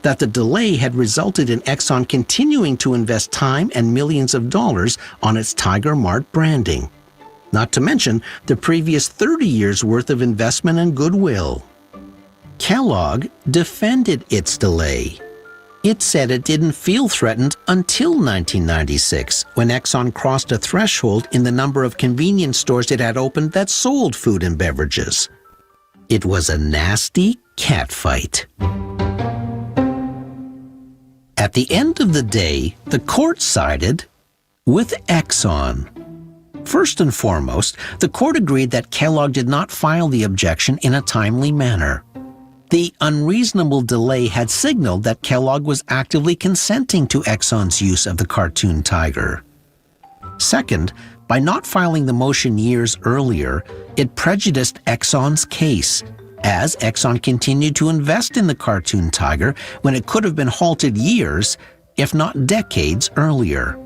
that the delay had resulted in Exxon continuing to invest time and millions of dollars on its Tiger Mart branding, not to mention the previous 30 years' worth of investment and goodwill. Kellogg defended its delay. It said it didn't feel threatened until 1996, when Exxon crossed a threshold in the number of convenience stores it had opened that sold food and beverages. It was a nasty catfight. At the end of the day, the court sided with Exxon. First and foremost, the court agreed that Kellogg did not file the objection in a timely manner. The unreasonable delay had signaled that Kellogg was actively consenting to Exxon's use of the cartoon tiger. Second, by not filing the motion years earlier, it prejudiced Exxon's case, as Exxon continued to invest in the cartoon tiger when it could have been halted years, if not decades, earlier.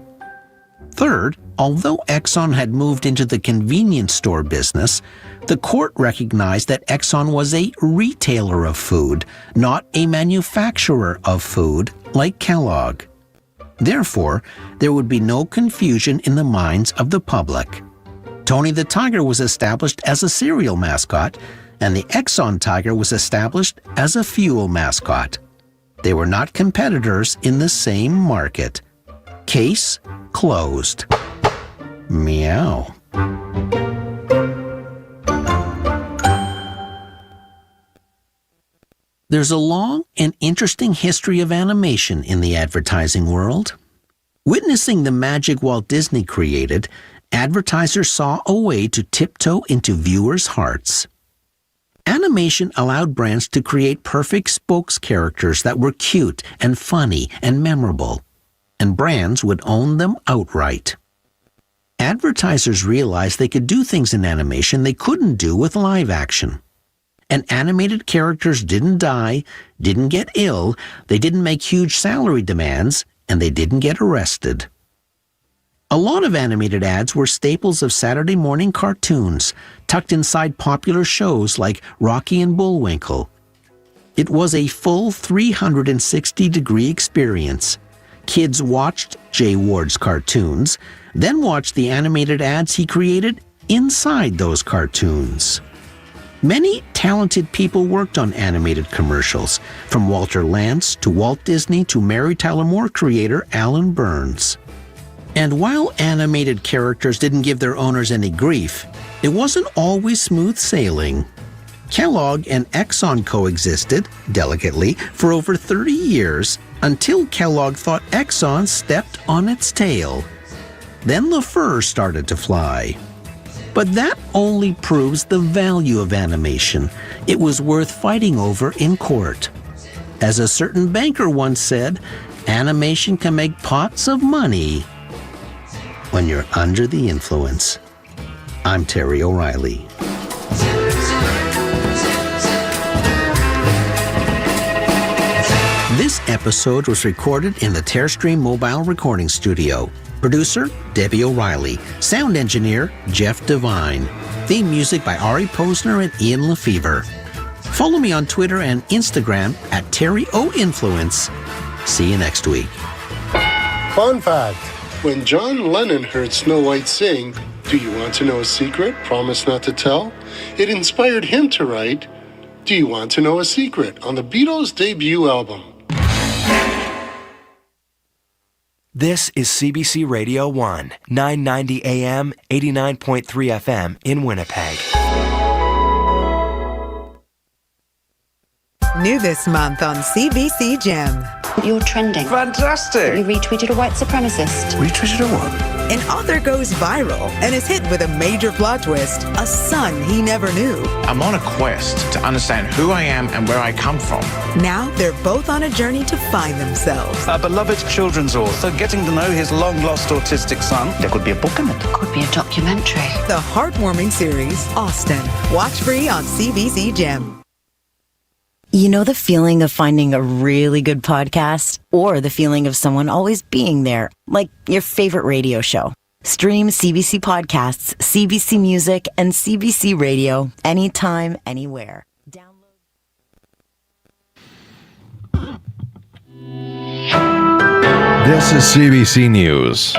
Third, although Exxon had moved into the convenience store business, the court recognized that Exxon was a retailer of food, not a manufacturer of food like Kellogg. Therefore, there would be no confusion in the minds of the public. Tony the Tiger was established as a cereal mascot, and the Exxon Tiger was established as a fuel mascot. They were not competitors in the same market. Case closed. Meow. There's a long and interesting history of animation in the advertising world. Witnessing the magic Walt Disney created, advertisers saw a way to tiptoe into viewers' hearts. Animation allowed brands to create perfect spokes characters that were cute and funny and memorable, and brands would own them outright. Advertisers realized they could do things in animation they couldn't do with live action. And animated characters didn't die, didn't get ill, they didn't make huge salary demands, and they didn't get arrested. A lot of animated ads were staples of Saturday morning cartoons, tucked inside popular shows like Rocky and Bullwinkle. It was a full 360-degree experience. Kids watched Jay Ward's cartoons, then watched the animated ads he created inside those cartoons. Many talented people worked on animated commercials, from Walter Lantz to Walt Disney to Mary Tyler Moore creator Alan Burns. And while animated characters didn't give their owners any grief, it wasn't always smooth sailing. Kellogg and Exxon coexisted, delicately, for over 30 years until Kellogg thought Exxon stepped on its tail. Then the fur started to fly. But that only proves the value of animation. It was worth fighting over in court. As a certain banker once said, animation can make pots of money when you're under the influence. I'm Terry O'Reilly. This episode was recorded in the Terrestream Mobile Recording Studio. Producer, Debbie O'Reilly. Sound engineer, Jeff Devine. Theme music by Ari Posner and Ian Lefevre. Follow me on Twitter and Instagram at TerryOInfluence. See you next week. Fun fact. When John Lennon heard Snow White sing, "Do you want to know a secret? Promise not to tell?" it inspired him to write, "Do you want to know a secret?" on the Beatles' debut album. This is CBC Radio 1, 990 AM, 89.3 FM in Winnipeg. New this month on CBC Gem. You're trending. Fantastic. You retweeted a white supremacist. Retweeted a what? An author goes viral and is hit with a major plot twist, a son he never knew. I'm on a quest to understand who I am and where I come from. Now they're both on a journey to find themselves. A beloved children's author getting to know his long-lost autistic son. There could be a book in it. Could be a documentary. The heartwarming series, Austin. Watch free on CBC Gem. You know the feeling of finding a really good podcast? Or the feeling of someone always being there, like your favorite radio show? Stream CBC Podcasts, CBC Music, and CBC Radio anytime, anywhere. Download. This is CBC News.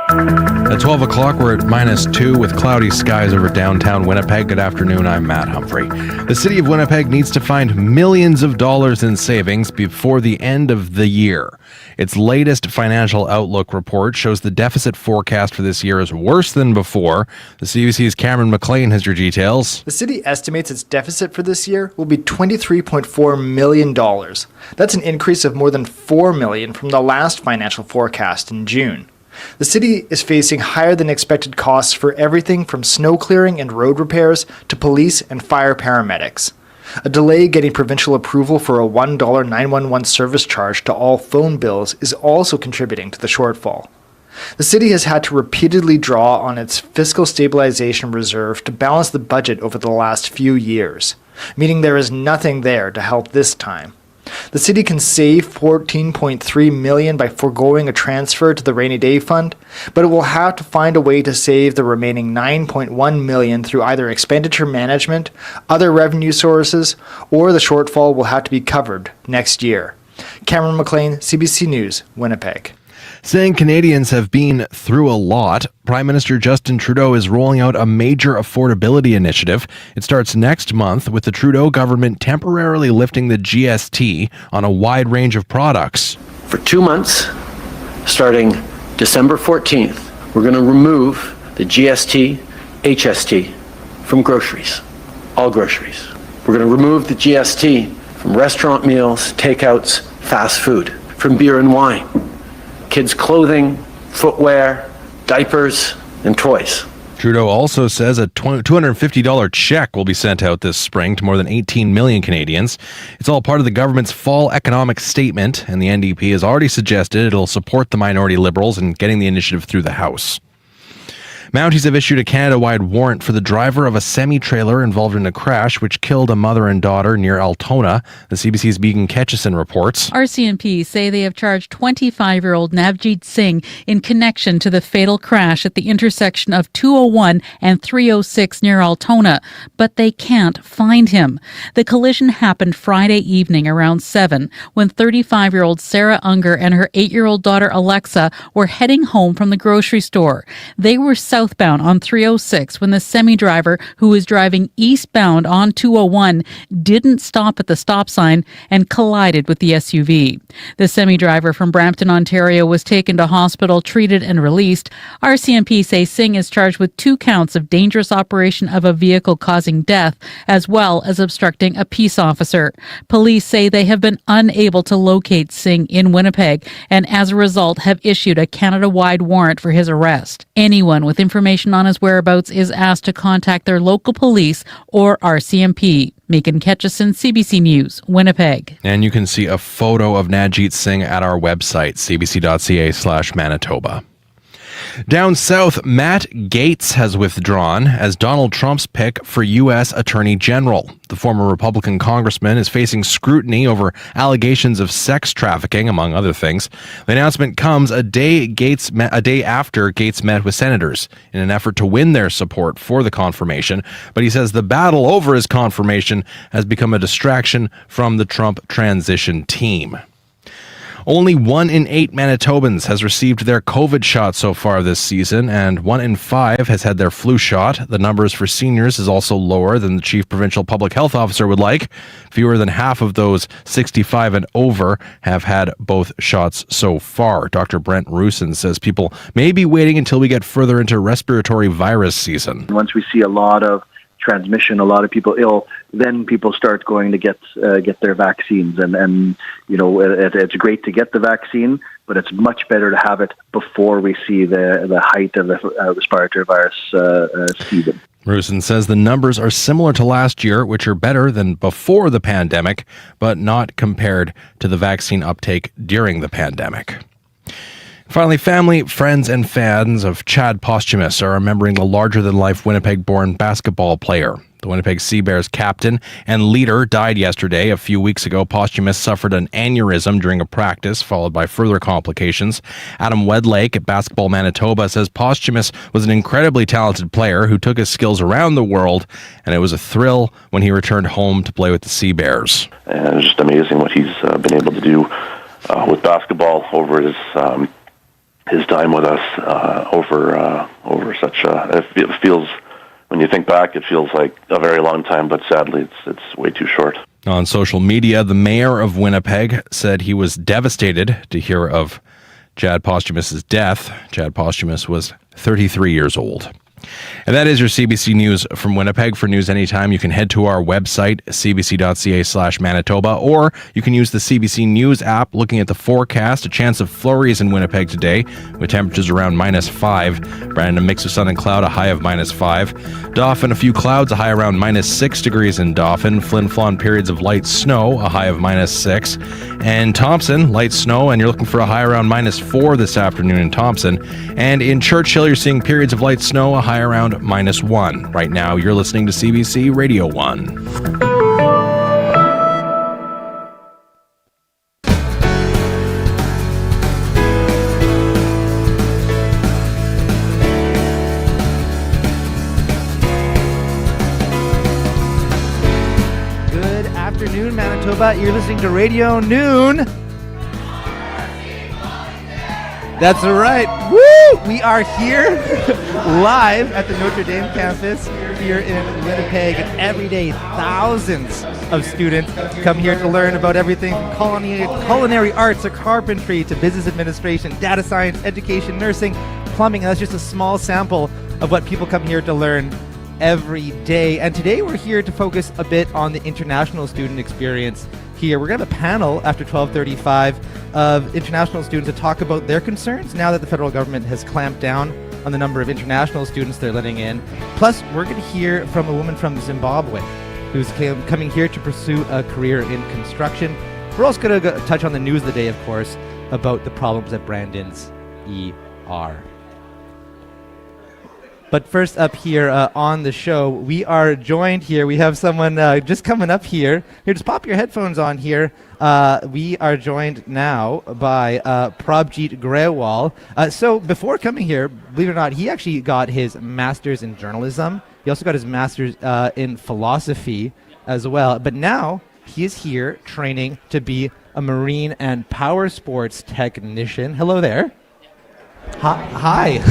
At 12 o'clock, we're at -2 with cloudy skies over downtown Winnipeg. Good afternoon, I'm Matt Humphrey. The city of Winnipeg needs to find millions of dollars in savings before the end of the year. Its latest financial outlook report shows the deficit forecast for this year is worse than before. The CBC's Cameron McLean has your details. The city estimates its deficit for this year will be $23.4 million. That's an increase of more than $4 million from the last financial forecast in June. The city is facing higher than expected costs for everything from snow clearing and road repairs to police and fire paramedics. A delay getting provincial approval for a $1 911 service charge to all phone bills is also contributing to the shortfall. The city has had to repeatedly draw on its fiscal stabilization reserve to balance the budget over the last few years, meaning there is nothing there to help this time. The city can save $14.3 million by foregoing a transfer to the rainy day fund, but it will have to find a way to save the remaining $9.1 million through either expenditure management, other revenue sources, or the shortfall will have to be covered next year. Cameron McLean, CBC News, Winnipeg. Saying Canadians have been through a lot, Prime Minister Justin Trudeau is rolling out a major affordability initiative. It starts next month with the Trudeau government temporarily lifting the GST on a wide range of products. For 2 months, starting December 14th, we're going to remove the GST, HST from groceries, all groceries. We're going to remove the GST from restaurant meals, takeouts, fast food, from beer and wine, kids' clothing, footwear, diapers, and toys. Trudeau also says a $250 check will be sent out this spring to more than 18 million Canadians. It's all part of the government's fall economic statement, and the NDP has already suggested it'll support the minority Liberals in getting the initiative through the House. Mounties have issued a Canada-wide warrant for the driver of a semi-trailer involved in a crash which killed a mother and daughter near Altona. The CBC's Megan Ketchison reports. RCMP say they have charged 25-year-old Navjeet Singh in connection to the fatal crash at the intersection of 201 and 306 near Altona, but they can't find him. The collision happened Friday evening around 7 when 35-year-old Sarah Unger and her 8-year-old daughter Alexa were heading home from the grocery store. They were southbound on 306 when the semi-driver who was driving eastbound on 201 didn't stop at the stop sign and collided with the SUV. The semi-driver from Brampton, Ontario was taken to hospital, treated and released. RCMP say Singh is charged with 2 counts of dangerous operation of a vehicle causing death as well as obstructing a peace officer. Police say they have been unable to locate Singh in Winnipeg and as a result have issued a Canada-wide warrant for his arrest. Anyone with information on his whereabouts is asked to contact their local police or RCMP. Megan Ketchison, CBC News, Winnipeg. And you can see a photo of Navjeet Singh at our website, cbc.ca/Manitoba. Down south, Matt Gaetz has withdrawn as Donald Trump's pick for U.S. Attorney General. The former Republican congressman is facing scrutiny over allegations of sex trafficking, among other things. The announcement comes a day after Gaetz met with senators in an effort to win their support for the confirmation. But he says the battle over his confirmation has become a distraction from the Trump transition team. Only 1 in 8 Manitobans has received their COVID shot so far this season, and 1 in 5 has had their flu shot. The numbers for seniors is also lower than the chief provincial public health officer would like. Fewer than half of those 65 and over have had both shots so far. Dr. Brent Rusin says people may be waiting until we get further into respiratory virus season. Once we see a lot of transmission, a lot of people ill, then people start going to get their vaccines, and you know, it's great to get the vaccine, but it's much better to have it before we see the height of the respiratory virus season. Rusin says the numbers are similar to last year, which are better than before the pandemic, but not compared to the vaccine uptake during the pandemic. Finally, family, friends, and fans of Chad Postumus are remembering the larger-than-life Winnipeg-born basketball player. The Winnipeg Sea Bears captain and leader died yesterday. A few weeks ago, Postumus suffered an aneurysm during a practice, followed by further complications. Adam Wedlake at Basketball Manitoba says Postumus was an incredibly talented player who took his skills around the world, and it was a thrill when he returned home to play with the Sea Bears. And it's just amazing what he's been able to do with basketball over his time with us, over such it feels, when you think back, it feels like a very long time, but sadly it's way too short. On social media, the mayor of Winnipeg said he was devastated to hear of Chad Postumus' death. Chad Postumus was 33 years old. And that is your CBC News from Winnipeg. For news anytime, you can head to our website, cbc.ca/Manitoba, or you can use the CBC News app. Looking at the forecast, a chance of flurries in Winnipeg today, with temperatures around -5. Brandon, a mix of sun and cloud, a high of -5. Dauphin, a few clouds, a high around -6 degrees in Dauphin. Flin Flon, periods of light snow, a high of -6. And Thompson, light snow, and you're looking for a high around -4 this afternoon in Thompson. And in Churchill, you're seeing periods of light snow, a high around -1. Right now, you're listening to CBC Radio 1. Good afternoon, Manitoba. You're listening to Radio Noon. That's right. Woo! We are here live at the Notre Dame campus here in Winnipeg. And every day, thousands of students come here to learn about everything from culinary arts to carpentry to business administration, data science, education, nursing, plumbing. And that's just a small sample of what people come here to learn every day. And today we're here to focus a bit on the international student experience here. We're going to have a panel after 12:35 of international students to talk about their concerns now that the federal government has clamped down on the number of international students they're letting in. Plus, we're going to hear from a woman from Zimbabwe who's coming here to pursue a career in construction. We're also going to touch on the news of the day, of course, about the problems at Brandon's ER. But first up here on the show, we are joined here. We have someone just coming up here. Here, just pop your headphones on here. We are joined now by Prabjeet Grewal. So before coming here, believe it or not, he actually got his master's in journalism. He also got his master's in philosophy as well. But now he is here training to be a marine and power sports technician. Hello there. Hi.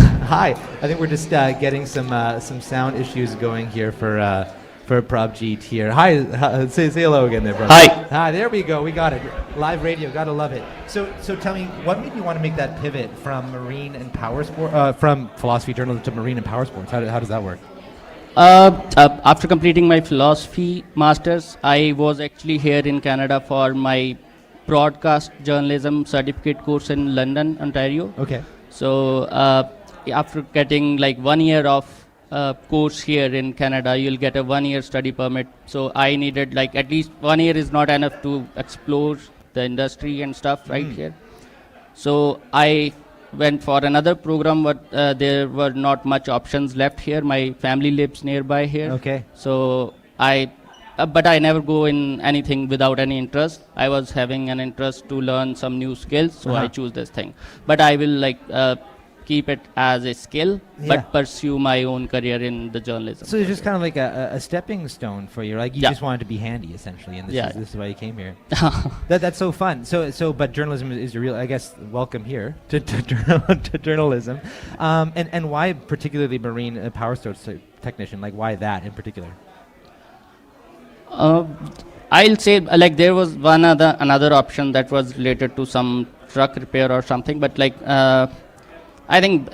I think we're just getting some sound issues going here for Prabjeet here. Hi, say hello again there, brother. Hi, there we go. We got it. Live radio, gotta love it. So tell me, what made you want to make that pivot from marine and power sport, from philosophy journalism to marine and power sports? How does that work? After completing my philosophy masters, I was actually here in Canada for my broadcast journalism certificate course in London, Ontario. Okay. So after getting like 1 year of course here in Canada, you'll get a 1 year study permit. So I needed like at least 1 year is not enough to explore the industry and stuff right here. So I went for another program, but there were not much options left here. My family lives nearby here. Okay. So but I never go in anything without any interest. I was having an interest to learn some new skills, so I choose this thing. But I will like keep it as a skill, but pursue my own career in the journalism. So it's just kind of like a stepping stone for you. Like you just wanted to be handy, essentially, and this is why you came here. That's so fun. But journalism is your real. I guess welcome here to journalism. And why particularly marine power sports technician? Like why that in particular? I'll say like there was another option that was related to some truck repair or something, but like I think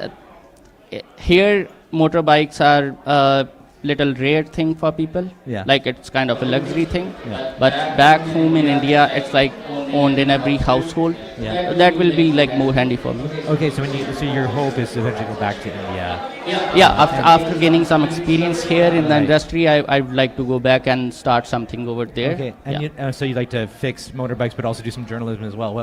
here motorbikes are a little rare thing for people. Yeah. Like it's kind of a luxury thing. Yeah. But back home in India, it's like owned in every household. Yeah. That will be like more handy for me. Okay, so your hope is to eventually go back to India. Yeah, after gaining some experience here in the industry, I would like to go back and start something over there. Okay, and so you'd like to fix motorbikes, but also do some journalism as well.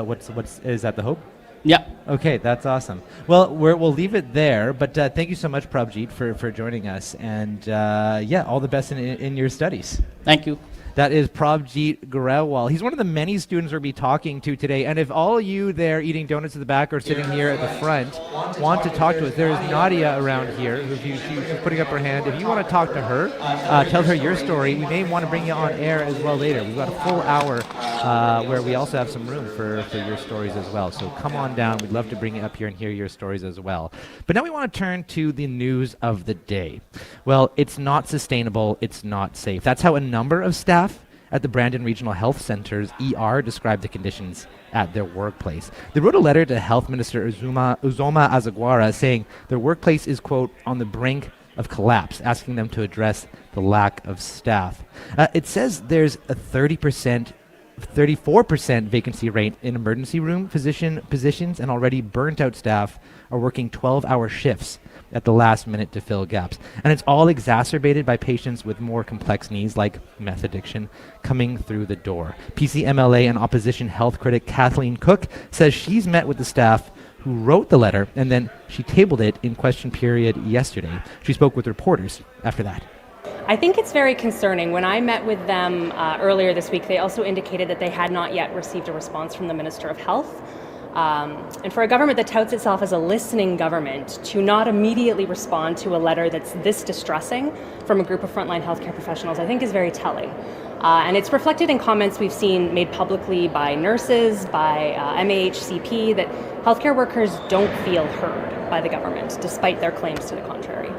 Is that the hope? Yeah. Okay, that's awesome. Well, we'll leave it there, but thank you so much, Prabjeet, for joining us, and all the best in your studies. Thank you. That is Prabjit Garewal. He's one of the many students we'll be talking to today. And if all you there eating donuts in the back or sitting here at the front want to talk to us, there is Nadia around here. She's putting up her hand. If you want to talk to her, tell her your story. We may want to bring you on air as well later. We've got a full hour where we also have some room for your stories as well. So come on down. We'd love to bring you up here and hear your stories as well. But now we want to turn to the news of the day. Well, it's not sustainable. It's not safe. That's how a number of staff at the Brandon Regional Health Center's ER described the conditions at their workplace. They wrote a letter to Health Minister Uzoma Azagwara saying their workplace is, quote, on the brink of collapse, asking them to address the lack of staff. It says there's a 34% vacancy rate in emergency room physician positions, and already burnt out staff are working 12-hour shifts at the last minute to fill gaps. And it's all exacerbated by patients with more complex needs like meth addiction coming through the door. PCMLA and opposition health critic Kathleen Cook says she's met with the staff who wrote the letter, and then she tabled it in question period yesterday. She spoke with reporters after that. I think it's very concerning. When I met with them earlier this week, they also indicated that they had not yet received a response from the Minister of Health. And for a government that touts itself as a listening government to not immediately respond to a letter that's this distressing from a group of frontline healthcare professionals, I think is very telling. And it's reflected in comments we've seen made publicly by nurses, by MAHCP, that healthcare workers don't feel heard by the government, despite their claims to the contrary.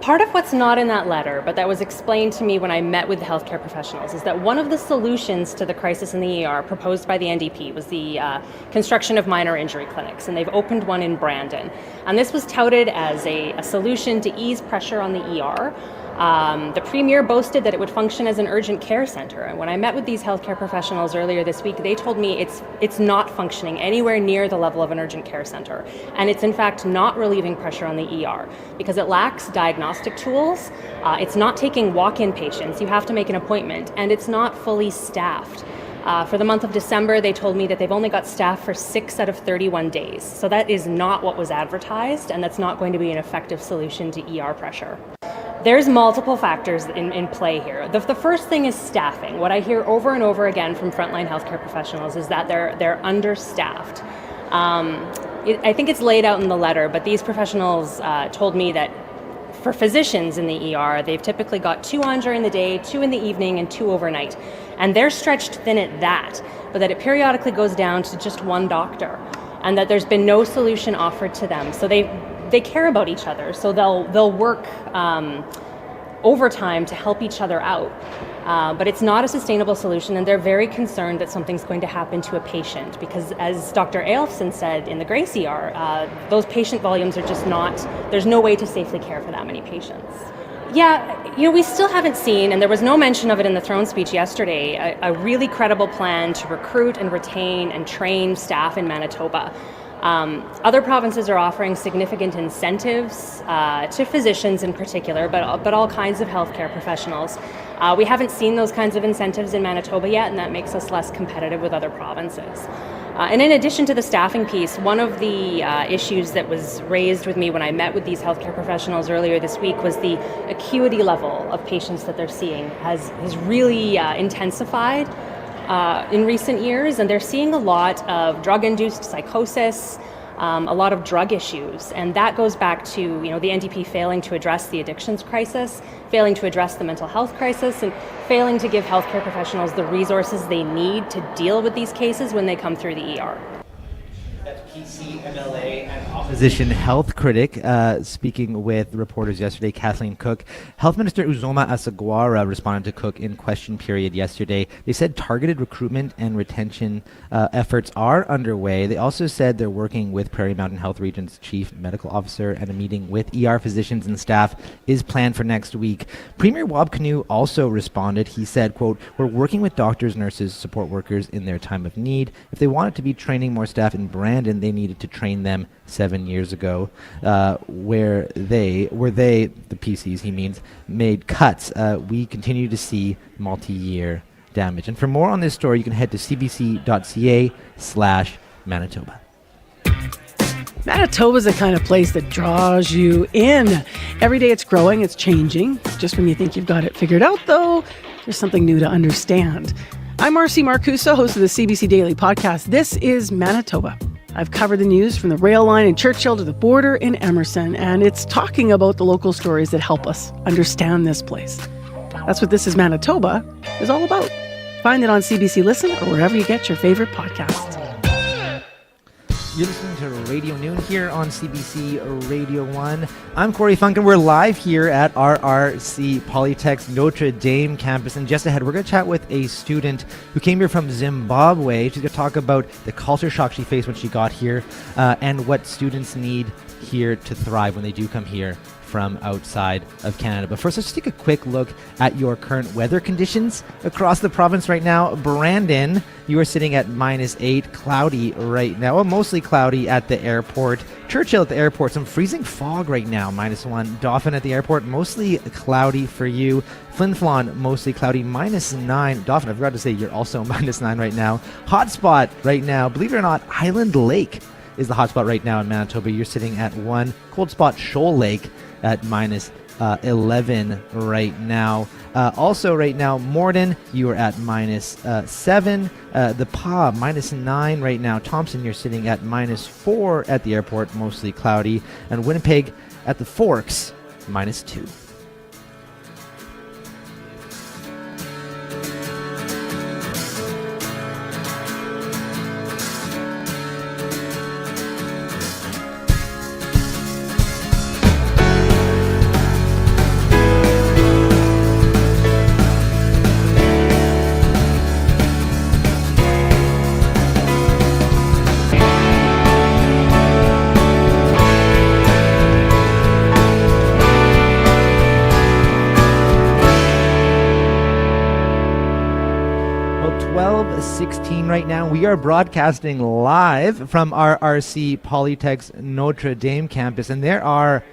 Part of what's not in that letter, but that was explained to me when I met with the healthcare professionals, is that one of the solutions to the crisis in the ER proposed by the NDP was the construction of minor injury clinics, and they've opened one in Brandon. And this was touted as a solution to ease pressure on the ER. The Premier boasted that it would function as an urgent care center. And when I met with these healthcare professionals earlier this week, they told me it's not functioning anywhere near the level of an urgent care center. And it's in fact not relieving pressure on the ER because it lacks diagnostic tools. It's not taking walk-in patients. You have to make an appointment, and it's not fully staffed. For the month of December, they told me that they've only got staff for 6 out of 31 days. So that is not what was advertised, and that's not going to be an effective solution to ER pressure. There's multiple factors in play here. The first thing is staffing. What I hear over and over again from frontline healthcare professionals is that they're understaffed. I think it's laid out in the letter, but these professionals told me that for physicians in the ER, they've typically got 2 on during the day, 2 in the evening, and 2 overnight. And they're stretched thin at that, but that it periodically goes down to just 1 doctor, and that there's been no solution offered to them. So they care about each other, so they'll work overtime to help each other out. But it's not a sustainable solution, and they're very concerned that something's going to happen to a patient because, as Dr. Aelfson said in the Grace ER, those patient volumes are just not, there's no way to safely care for that many patients. Yeah, we still haven't seen, and there was no mention of it in the throne speech yesterday, a really credible plan to recruit and retain and train staff in Manitoba. Other provinces are offering significant incentives to physicians in particular, but all kinds of healthcare professionals. We haven't seen those kinds of incentives in Manitoba yet, and that makes us less competitive with other provinces. And in addition to the staffing piece, one of the issues that was raised with me when I met with these healthcare professionals earlier this week was the acuity level of patients that they're seeing has really intensified in recent years, and they're seeing a lot of drug-induced psychosis, a lot of drug issues, and that goes back to the NDP failing to address the addictions crisis, failing to address the mental health crisis, and failing to give healthcare professionals the resources they need to deal with these cases when they come through the ER. That's PCMLA and opposition health critic speaking with reporters yesterday, Kathleen Cook. Health Minister Uzoma Asagwara responded to Cook in question period yesterday. They said targeted recruitment and retention efforts are underway. They also said they're working with Prairie Mountain Health Region's chief medical officer, and a meeting with ER physicians and staff is planned for next week. Premier Wab Kinew also responded. He said, quote, "We're working with doctors, nurses, support workers in their time of need. If they wanted to be training more staff in Brandon, they needed to train them 7 years ago, where they, the PCs he means, made cuts. We continue to see multi-year damage." And for more on this story, you can head to cbc.ca/Manitoba. Manitoba's the kind of place that draws you in. Every day it's growing, it's changing. Just when you think you've got it figured out, though, There's something new to understand. I'm Marcy Marcusa, host of the CBC Daily Podcast. This is Manitoba. I've covered the news from the rail line in Churchill to the border in Emerson, and it's talking about the local stories that help us understand this place. That's what This is Manitoba is all about. Find it on CBC Listen or wherever you get your favorite podcasts. You're listening to Radio Noon here on CBC Radio 1. I'm Corey Funk, and we're live here at RRC Polytech's Notre Dame campus. And just ahead, we're going to chat with a student who came here from Zimbabwe. She's going to talk about the culture shock she faced when she got here and what students need here to thrive when they do come here from outside of Canada. But first, let's take a quick look at your current weather conditions across the province right now. Brandon, you are sitting at -8, cloudy right now. Well, mostly cloudy at the airport. Churchill at the airport, some freezing fog right now, -1. Dauphin at the airport, mostly cloudy for you. Flin Flon, mostly cloudy, -9. Dauphin, I forgot to say, you're also -9 right now. Hotspot right now, believe it or not, Island Lake is the hotspot right now in Manitoba. You're sitting at 1. Cold spot, Shoal Lake at -11 right now. Also right now, Morden, you are at -7. The Pas, -9 right now. Thompson, you're sitting at -4 at the airport, mostly cloudy. And Winnipeg at the Forks, -2. Right now, we are broadcasting live from RRC Polytech's Notre Dame campus, and there are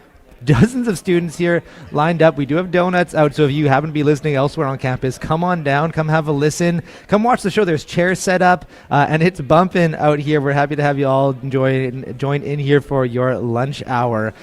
dozens of students here lined up. We do have donuts out, so if you happen to be listening elsewhere on campus, come on down, come have a listen, come watch the show. There's chairs set up, and it's bumping out here. We're happy to have you all join in here for your lunch hour.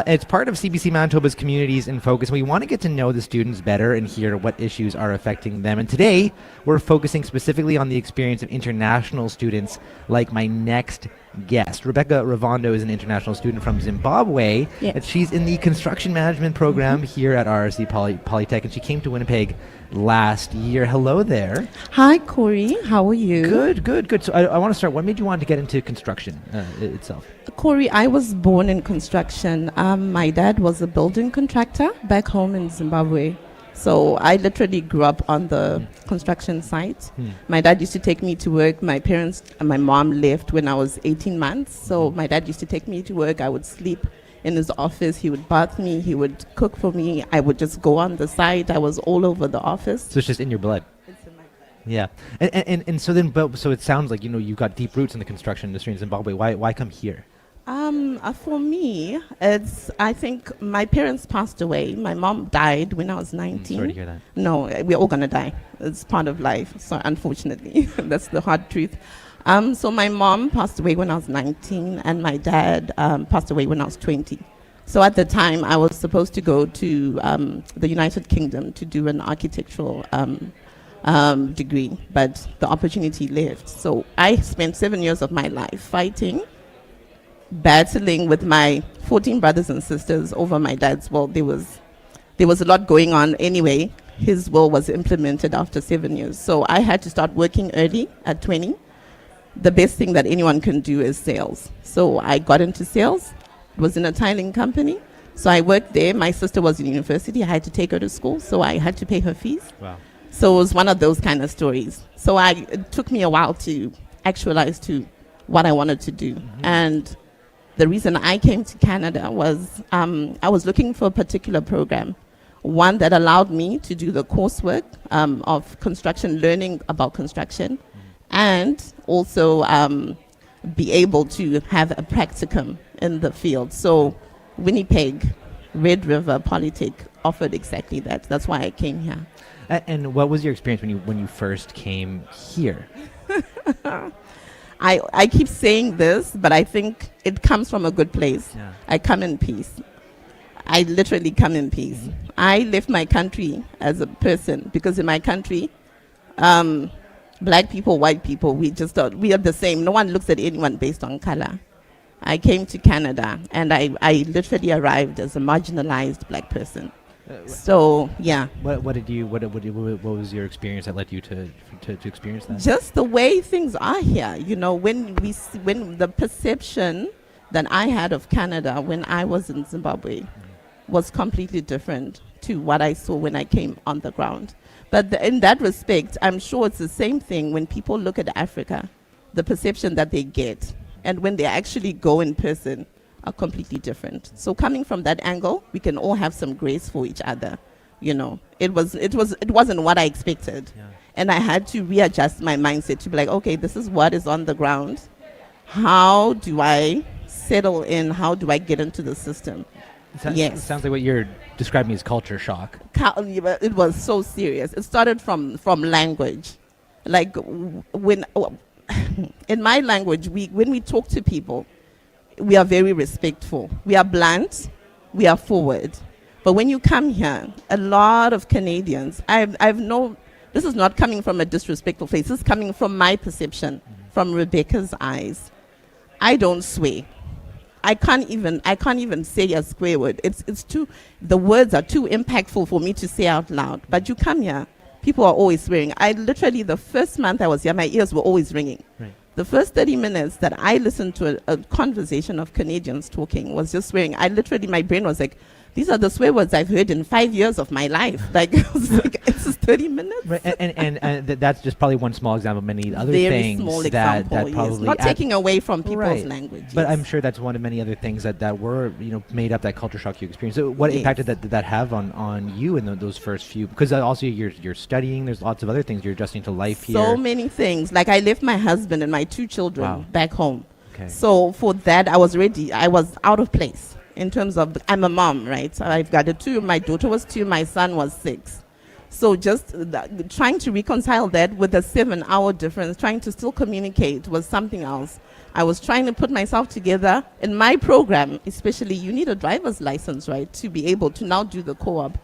It's part of CBC Manitoba's Communities in Focus. We want to get to know the students better and hear what issues are affecting them. And today, we're focusing specifically on the experience of international students like my next guest. Rebecca Ravondo is an international student from Zimbabwe. Yes. And she's in the construction management program here at RRC Polytech, and she came to Winnipeg last year. Hello there. Hi, Corey. How are you? Good. So I want to start. What made you want to get into construction itself? Corey, I was born in construction. My dad was a building contractor back home in Zimbabwe. So I literally grew up on the construction site. My dad used to take me to work. My parents and my mom left when I was 18 months. So my dad used to take me to work. I would sleep in his office. He would bath me. He would cook for me. I would just go on the site. I was all over the office. So it's just in your blood. It's in my blood. Yeah. And so then, so it sounds like, you've got deep roots in the construction industry in Zimbabwe. Why come here? For me, I think my parents passed away. My mom died when I was 19. Sorry to hear that. No, we're all going to die. It's part of life. So unfortunately, that's the hard truth. So my mom passed away when I was 19, and my dad passed away when I was 20. So at the time, I was supposed to go to the United Kingdom to do an architectural degree, but the opportunity left. So I spent 7 years of my life fighting, battling with my 14 brothers and sisters over my dad's will. There was a lot going on anyway. His will was implemented after 7 years. So I had to start working early at 20. The best thing that anyone can do is sales. So I got into sales. It was in a tiling company. So I worked there. My sister was in university. I had to take her to school, so I had to pay her fees. Wow. So it was one of those kind of stories. So it took me a while to actualize to what I wanted to do. And the reason I came to Canada was I was looking for a particular program, one that allowed me to do the coursework of construction, learning about construction, and also be able to have a practicum in the field. So Winnipeg, Red River Polytech offered exactly that. That's why I came here. And what was your experience when you first came here? I keep saying this, but I think it comes from a good place. Yeah. I come in peace. I literally come in peace. I left my country as a person because in my country, black people, white people, we are the same. No one looks at anyone based on color. I came to Canada and I literally arrived as a marginalized black person. So yeah. What was your experience that led you to experience that? Just the way things are here. When the perception that I had of Canada when I was in Zimbabwe was completely different to what I saw when I came on the ground. But in that respect, I'm sure it's the same thing when people look at Africa, the perception that they get, and when they actually go in person are completely different. So coming from that angle, we can all have some grace for each other. It wasn't what I expected. Yeah. And I had to readjust my mindset to be like, okay, this is what is on the ground. How do I settle in? How do I get into the system? It sounds like what you're describing as culture shock. It was so serious. It started from language. Like when in my language, when we talk to people, we are very respectful. We are blunt. We are forward. But when you come here, a lot of Canadians, this is not coming from a disrespectful place. This is coming from my perception, from Rebecca's eyes. I don't swear. I can't even say a swear word. The words are too impactful for me to say out loud. But you come here, people are always swearing. The first month I was here, my ears were always ringing. Right. The first 30 minutes that I listened to a conversation of Canadians talking was just swearing. My brain was like, these are the swear words I've heard in 5 years of my life. It's just 30 minutes. Right. And that's just probably one small example of many other Very things small that example, probably not taking away from people's language. But I'm sure that's one of many other things that were made up that culture shock you experienced. So what impact did that have on you in those first few? Because also you're studying. There's lots of other things you're adjusting to life here. So many things. Like I left my husband and my 2 children back home. Okay. So for that I was out of place. In terms of, I'm a mom, right? So I've got 2. My daughter was 2, my son was 6. So just trying to reconcile that with a 7-hour difference, trying to still communicate was something else. I was trying to put myself together. In my program, especially, you need a driver's license, right, to be able to now do the co-op.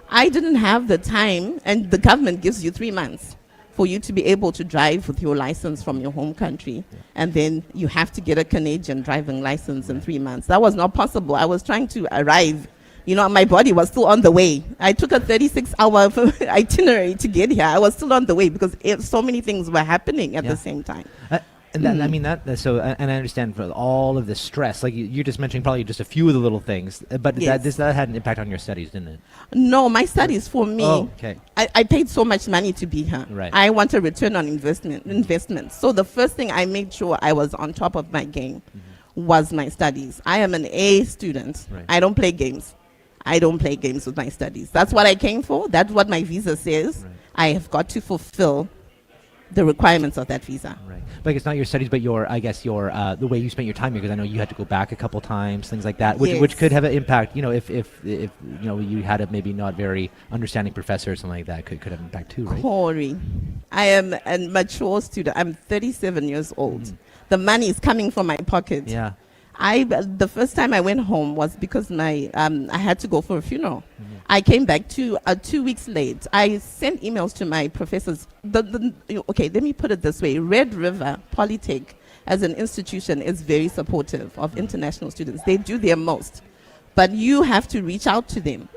I didn't have the time, and the government gives you 3 months for you to be able to drive with your license from your home country. And then you have to get a Canadian driving license in 3 months. That was not possible. I was trying to arrive. My body was still on the way. I took a 36-hour itinerary to get here. I was still on the way because so many things were happening at the same time. And and I understand for all of the stress, like you're just mentioning probably just a few of the little things, but that had an impact on your studies, didn't it? No, my studies for me, okay. I paid so much money to be here. Right. I want a return on investment. So the first thing I made sure I was on top of my game was my studies. I am an A student. Right. I don't play games. I don't play games with my studies. That's what I came for. That's what my visa says. Right. I have got to fulfill the requirements of that visa. Right. But it's not your studies, but the way you spent your time here, because I know you had to go back a couple times, things like that, which could have an impact, if you had a maybe not very understanding professor or something like that, could have an impact too, right? Corey, I am a mature student. I'm 37 years old. Mm-hmm. The money is coming from my pocket. Yeah. The first time I went home was because I had to go for a funeral. Mm-hmm. I came back 2 weeks late. I sent emails to my professors. Okay, let me put it this way. Red River Polytechnic as an institution is very supportive of international students. They do their most. But you have to reach out to them.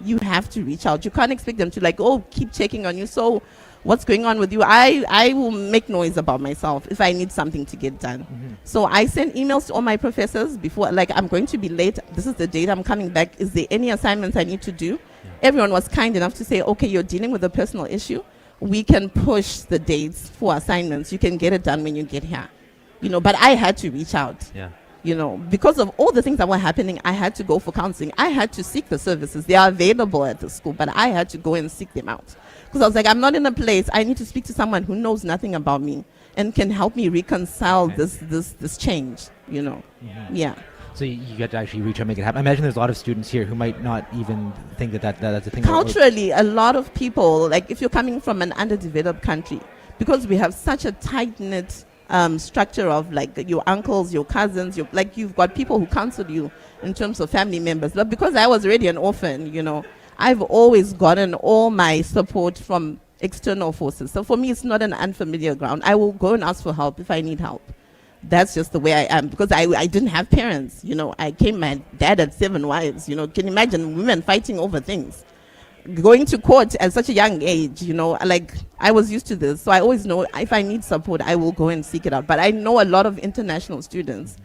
You have to reach out. You can't expect them to keep checking on you. So what's going on with you? I will make noise about myself if I need something to get done. Mm-hmm. So I sent emails to all my professors before, I'm going to be late. This is the date I'm coming back. Is there any assignments I need to do? Yeah. Everyone was kind enough to say, okay, you're dealing with a personal issue. We can push the dates for assignments. You can get it done when you get here. But I had to reach out. Yeah. Because of all the things that were happening, I had to go for counseling. I had to seek the services. They are available at the school, but I had to go and seek them out. Because I was like, I'm not in a place, I need to speak to someone who knows nothing about me and can help me reconcile this change, Mm-hmm. Yeah. So you got to actually reach out and make it happen. I imagine there's a lot of students here who might not even think that's a thing. Culturally, a lot of people, if you're coming from an underdeveloped country, because we have such a tight-knit structure of like your uncles, your cousins, you've got people who counsel you in terms of family members. But because I was already an orphan, I've always gotten all my support from external forces. So for me, it's not an unfamiliar ground. I will go and ask for help if I need help. That's just the way I am, because I didn't have parents. My dad had 7 wives. Can you imagine women fighting over things? Going to court at such a young age, I was used to this. So I always know if I need support, I will go and seek it out. But I know a lot of international students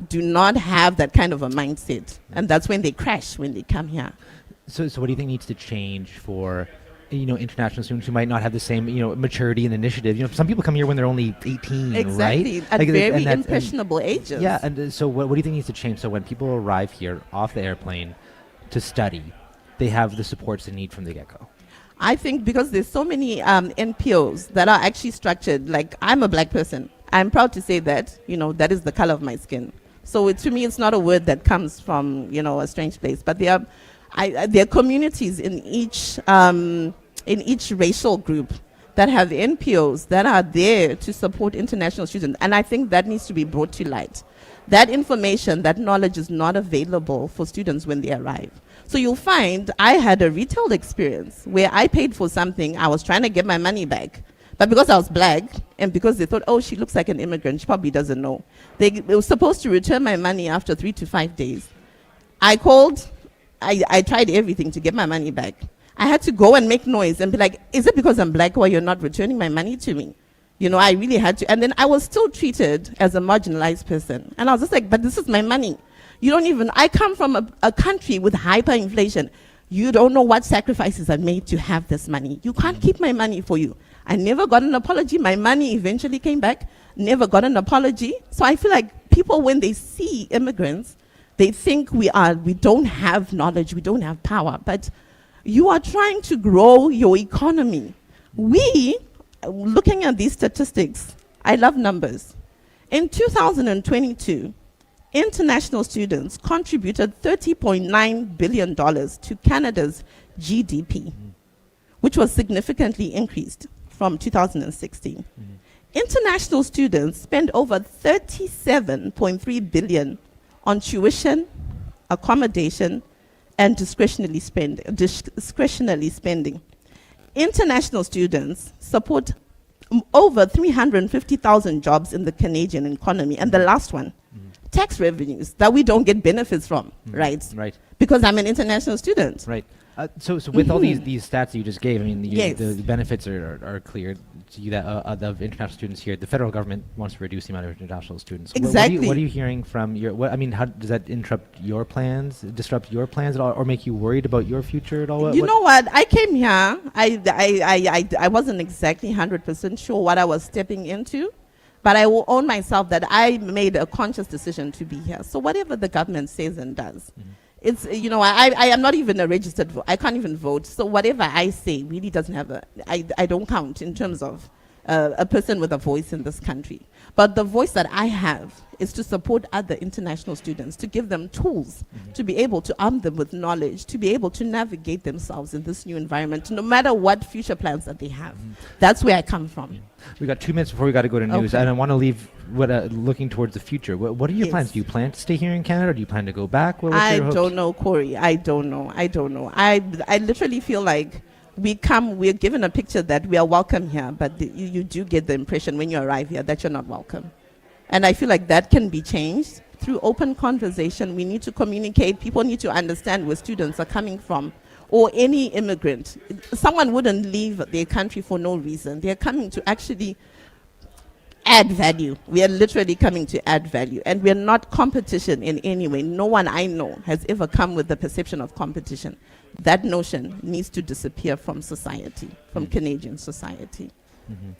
do not have that kind of a mindset. And that's when they crash, when they come here. So what do you think needs to change for international students who might not have the same, maturity and initiative? Some people come here when they're only 18, exactly, right? At very impressionable ages. Yeah, and so what do you think needs to change so when people arrive here off the airplane to study, they have the supports they need from the get-go? I think because there's so many NPOs that are actually structured, like I'm a black person. I'm proud to say that, that is the color of my skin. So to me, it's not a word that comes from, a strange place, but there are communities in each racial group that have NPOs that are there to support international students. And I think that needs to be brought to light. That information, that knowledge is not available for students when they arrive. So you'll find I had a retail experience where I paid for something, I was trying to get my money back. But because I was black, and because they thought, oh, she looks like an immigrant, she probably doesn't know. They were supposed to return my money after 3 to 5 days. I called, I tried everything to get my money back. I had to go and make noise and be like, is it because I'm black why you're not returning my money to me? I really had to. And then I was still treated as a marginalized person. And I was just like, but this is my money. I come from a country with hyperinflation. You don't know what sacrifices I made to have this money. You can't keep my money for you. I never got an apology. My money eventually came back. Never got an apology. So I feel like people, when they see immigrants, they think we don't have knowledge, we don't have power. But you are trying to grow your economy. Looking at these statistics, I love numbers. In 2022, international students contributed $30.9 billion to Canada's GDP, which was significantly increased from 2016. International students spend over $37.3 billion on tuition, accommodation, and discretionary spending. International students support over 350,000 jobs in the Canadian economy. And the last one, tax revenues that we don't get benefits from, right? Right. Because I'm an international student. Right. So with all these stats that you just gave, the benefits are clear to you that of international students here. The federal government wants to reduce the amount of international students. Exactly. What are you hearing from how does that disrupt your plans at all, or make you worried about your future at all? You know what? I came here. I wasn't exactly 100% sure what I was stepping into. But I will own myself that I made a conscious decision to be here. So whatever the government says and does, it's, I am not even a registered vote. I can't even vote. So whatever I say really doesn't have I don't count in terms of a person with a voice in this country. But the voice that I have is to support other international students, to give them tools, to be able to arm them with knowledge, to be able to navigate themselves in this new environment, no matter what future plans that they have. That's where I come from. We got 2 minutes before we got to go to news, and I want to leave looking towards the future. What are your plans? Do you plan to stay here in Canada, or do you plan to go back? I don't know, Corey. I don't know. I literally feel like we're given a picture that we are welcome here, but you do get the impression when you arrive here that you're not welcome. And I feel like that can be changed through open conversation. We need to communicate. People need to understand where students are coming from. Or any immigrant. Someone wouldn't leave their country for no reason. They're coming to actually add value. We are literally coming to add value. And we're not competition in any way. No one I know has ever come with the perception of competition. That notion needs to disappear from society, from Canadian society.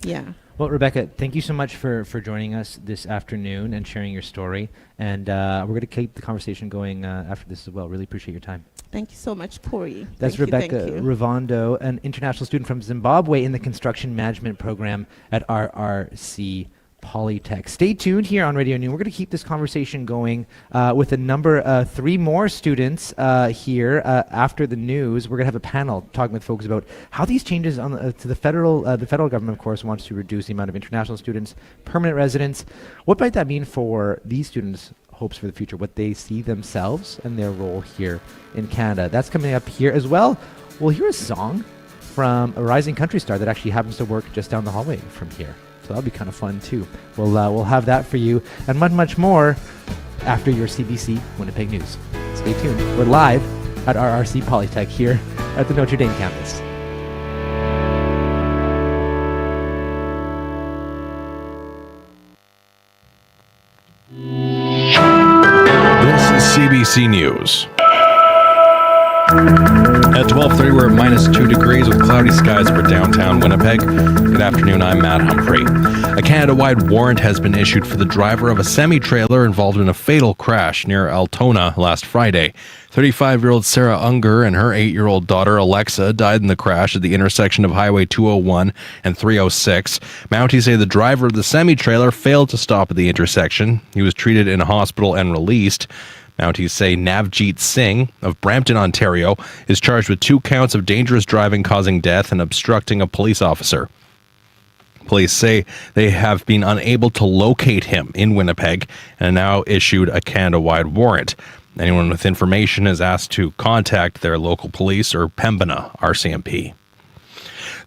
Yeah. Well, Rebecca, thank you so much for joining us this afternoon and sharing your story. And we're going to keep the conversation going after this as well. Really appreciate your time. Thank you so much, Corey. That's Rebecca Rivondo, an international student from Zimbabwe in the construction management program at RRC Polytech. Stay tuned here on Radio Noon. We're going to keep this conversation going with three more students here after the news. We're going to have a panel talking with folks about how these changes to the federal government, of course, wants to reduce the amount of international students, permanent residents. What might that mean for these students' hopes for the future, what they see themselves and their role here in Canada? That's coming up here as well. We'll hear a song from a rising country star that actually happens to work just down the hallway from here. So that'll be kind of fun too. We'll have that for you and much, much more after your CBC Winnipeg News. Stay tuned. We're live at RRC Polytech here at the Notre Dame campus. CBC News. At 12:30, we're at -2 degrees with cloudy skies over downtown Winnipeg. Good afternoon, I'm Matt Humphrey. A Canada-wide warrant has been issued for the driver of a semi-trailer involved in a fatal crash near Altona last Friday. 35-year-old Sarah Unger and her 8-year-old daughter Alexa died in the crash at the intersection of Highway 201 and 306. Mounties say the driver of the semi-trailer failed to stop at the intersection. He was treated in a hospital and released. Mounties say Navjeet Singh of Brampton, Ontario, is charged with 2 counts of dangerous driving causing death and obstructing a police officer. Police say they have been unable to locate him in Winnipeg and now issued a Canada-wide warrant. Anyone with information is asked to contact their local police or Pembina RCMP.